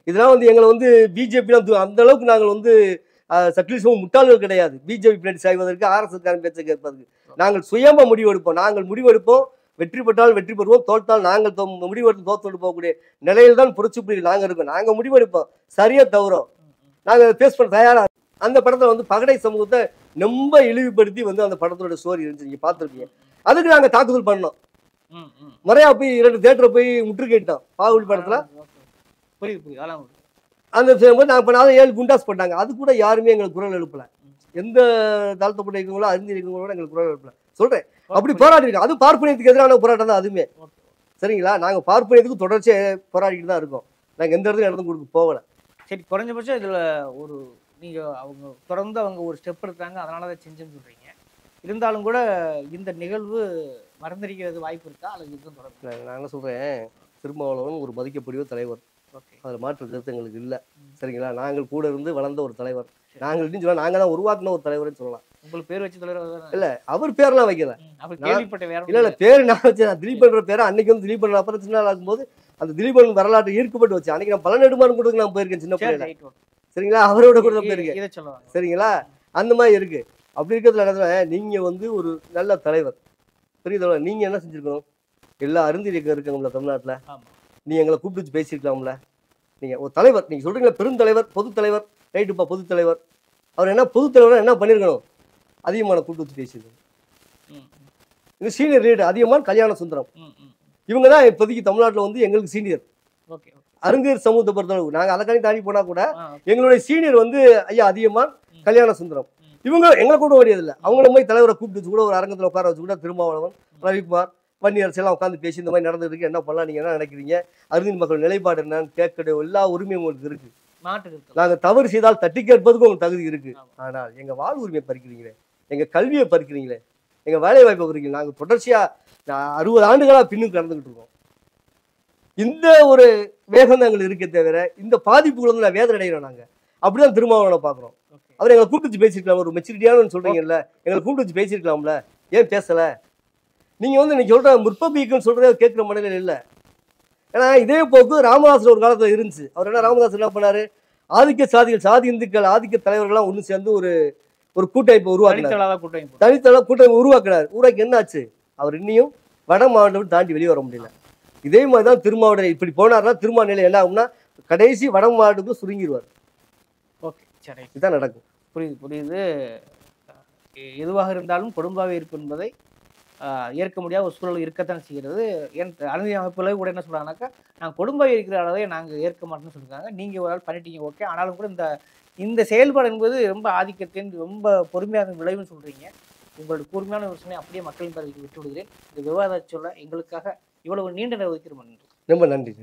இதெல்லாம் வந்து எங்களை வந்து பிஜேபிலாம் அந்த அளவுக்கு நாங்கள் வந்து சக்லிசமும் முட்டாள்கள் கிடையாது. பிஜேபி பின்னாடி சாய்வதற்கு ஆர்எஸ்எஸ் பேச்சை கேட்பதற்கு நாங்கள் சுயமா முடிவெடுப்போம். நாங்கள் முடிவெடுப்போம், வெற்றி பெற்றால் வெற்றி பெறுவோம், தோற்றால் நாங்கள் முடிவெடுத்து தோற்று போகக்கூடிய நிலையில் தான் புரட்சி புலிகள் நாங்கள் இருக்கோம். நாங்கள் முடிவெடுப்போம், சரியா தவறோம் நாங்கள் பேஸ் பண்ண தயாரா. அந்த படத்துல வந்து பகடை சமூகத்தை ரொம்ப இழிவுபடுத்தி வந்து அந்த படத்தோட ஸ்டோரி இருந்துச்சு, நீங்க பார்த்துருக்கீங்க. அதுக்கு நாங்கள் தாக்குதல் பண்ணோம். முறையா போய் 2 தியேட்டரை போய் முற்றுகையிட்டோம். பாகுபலி படத்துல அந்த நாங்கள் பண்ணாத 7 குண்டாஸ் பண்ணாங்க. அது கூட யாருமே எங்களுக்கு குரல் எழுப்பல. எந்த தாழ்த்தப்பட்ட இருக்கவங்களோ அறிஞ்சு இருக்கவங்களோட எங்களுக்கு குரல் எழுப்பல சொல்றேன். அப்படி போராடி இருக்கோம். அது பார்ப்பனியத்துக்கு எதிரான போராட்டம் தான் அதுவுமே. சரிங்களா, நாங்கள் பார்ப்பனியத்துக்கு தொடர்ச்சியாக போராடிட்டு தான் இருக்கோம். நாங்கள் எந்த இடத்துல இடம் கொடுக்க போகல. சரி, குறைஞ்சபட்சம் இதுல ஒரு நீங்க அவங்க தொடர்ந்து அவங்க ஒரு ஸ்டெப் எடுத்தாங்க, அதனால அதை செஞ்சுன்னு சொல்றீங்க. இருந்தாலும் கூட இந்த நிகழ்வு மறந்திருக்கிறது வாய்ப்பு இருக்கா அல்லது இதுவும் தொடர்பு? நான் என்ன சொல்றேன், திருமாவளவன் ஒரு மதிக்கக்கூடிய தலைவர், அதில் மாற்று கருத்து எங்களுக்கு இல்லை. சரிங்களா, நாங்கள் கூட இருந்து வளர்ந்த ஒரு தலைவர். நாங்கள் சொல்லலாம், நாங்கள் தான் உருவாக்குன ஒரு தலைவர்னு சொல்லலாம். உங்களுக்கு பேர் வச்சு தலைவர் இல்ல, அவர் பேர்லாம் வைக்கல. இல்ல பேரு நான் வச்சேன். திலீபன்ற பேரை அன்னைக்கு வந்து திலீபன் அப்புறம் சின்ன நாள் ஆகும்போது அந்த திலீபன் வரலாற்று ஈர்க்கப்பட்டு வச்சு அன்னைக்கு நான் பல நெடுமாறன் கூட நான் போயிருக்கேன் சின்ன பிள்ளைல. சரிங்களா, அவரோட கூட தான் போயிருக்கேன். சரிங்களா, அந்த மாதிரி இருக்கு. அப்படி இருக்கிறதுல இடத்துல நீங்க வந்து ஒரு நல்ல தலைவர், பெரிய தலைவர். நீங்க என்ன செஞ்சிருக்கணும், எல்லா அருந்தியக்கம் இருக்காங்கல்ல தமிழ்நாட்டுல, நீ எங்களை கூப்பிட்டு வச்சு பேசியிருக்கலாம்ல. நீங்க ஒரு தலைவர், நீங்க சொல்றீங்களா பெருந்தலைவர் பொது தலைவர், ரைட்டுப்பா பொது தலைவர். அவர் என்ன பொது தலைவர் என்ன பண்ணிருக்கணும், அதிகமான கூப்பிட்டு வச்சு பேசியிருக்கணும். இது சீனியர் லீடர் அதிகமான கல்யாண சுந்தரம், இவங்க தான் இப்போதைக்கு தமிழ்நாட்டில் வந்து எங்களுக்கு சீனியர். அருங்கர் சமூகத்தை பொறுத்தளவு நாங்கள் அதை கணி தாண்டி போனா கூட எங்களுடைய சீனியர் வந்து ஐயா அதிகமான் கல்யாண சுந்தரம். இவங்க எங்களை கூட ஓடியதில்லை. அவங்கள போய் தலைவரை கூப்பிட்டு வச்சு கூட ஒரு அரங்கத்தில் உட்கார வச்சு கூட திருமாவளவன், ரவிக்குமார், வன்னியரசு எல்லாம் உட்காந்து பேசி இந்த மாதிரி நடந்துருக்கு, என்ன பண்ணலாம், நீங்க என்ன நினைக்கிறீங்க, அருந்தின் மக்கள் நிலைப்பாடு என்னன்னு கேட்கக்கூடிய எல்லா உரிமையும் உங்களுக்கு இருக்கு. நாங்கள் தவறு செய்தால் தட்டி கேட்பதுக்கு உங்களுக்கு தகுதி இருக்கு. ஆனால் எங்க வாழ் உரிமையை பறிக்கிறீங்களே, எங்க கல்வியை பறிக்கிறீங்களே, எங்க வேலை வாய்ப்பை பறிக்கிறீங்க. நாங்கள் தொடர்ச்சியா 60 ஆண்டுகளா பின்னுக்கு நடந்துகிட்டு இருக்கோம். இந்த ஒரு வேகம் தான் எங்களுக்கு இருக்கே தவிர இந்த பாதிப்புகள் வந்து நான் வேதனை அடைகிறோம். நாங்கள் அப்படிதான் திருமாவளவனை பார்க்குறோம். அவர் எங்களை கூப்பிட்டு வச்சு பேசியிருக்கலாம், ஒரு மெச்சூரிட்டியானு சொல்றீங்கல்ல, எங்களை கூப்பிட்டு வச்சு பேசியிருக்கலாம்ல, ஏன் பேசல? நீங்க வந்து இன்னைக்கு சொல்ற முற்போக்குன்னு சொல்றதே கேட்கிற மனநிலையில் இல்லை. ஏன்னா இதே போக்கு ராமதாஸ் ஒரு காலத்துல இருந்துச்சு. அவர் என்ன ராமதாஸ் என்ன பண்ணாரு, ஆதிக்க சாதிகள், சாதி இந்துக்கள், ஆதிக்க தலைவர்கள்லாம் ஒன்று சேர்ந்து ஒரு கூட்டமைப்பு உருவாக்கினார். தனித்தள கூட்டமைப்பு உருவாக்கினார். உருவாக்கி என்ன ஆச்சு? அவர் இன்னும் வட மாவட்டம் தாண்டி வெளியே வர முடியல. இதே மாதிரி தான் திருமாவளவன் இப்படி போனார்னா திருமாவளவன் என்ன ஆகும்னா கடைசி வட மாவட்டத்துக்கு சுருங்கிடுவார். ஓகே, சரி, இதுதான் நடக்கும். புரியுது. எதுவாக இருந்தாலும் கொடும்பாவே இருப்பு என்பதை ஏற்க முடியாத ஒரு சூழல் இருக்கத்தான் செய்கிறது. என் அருந்தி அமைப்புல கூட என்ன சொல்றாங்கன்னாக்கா, நாங்கள் கொடும்பாய் இருக்கிற அளவே நாங்கள் ஏற்க மாட்டோம்னு சொல்லியிருக்காங்க. நீங்கள் ஒரு ஆள் பண்ணிட்டீங்க, ஓகே. ஆனாலும் கூட இந்த செயல்பாடு என்பது ரொம்ப ஆதிக்கத்தின் ரொம்ப பொறுமையான விளைவுன்னு சொல்றீங்க. உங்களோட கூர்மையான யோசனை அப்படியே மக்களின் பதவிக்கு விட்டு விடுகிறேன். இந்த விவாத சொல்ல எங்களுக்காக இவ்வளவு நீண்ட நேரம் ஒதுக்கிறோம். ரொம்ப நன்றி.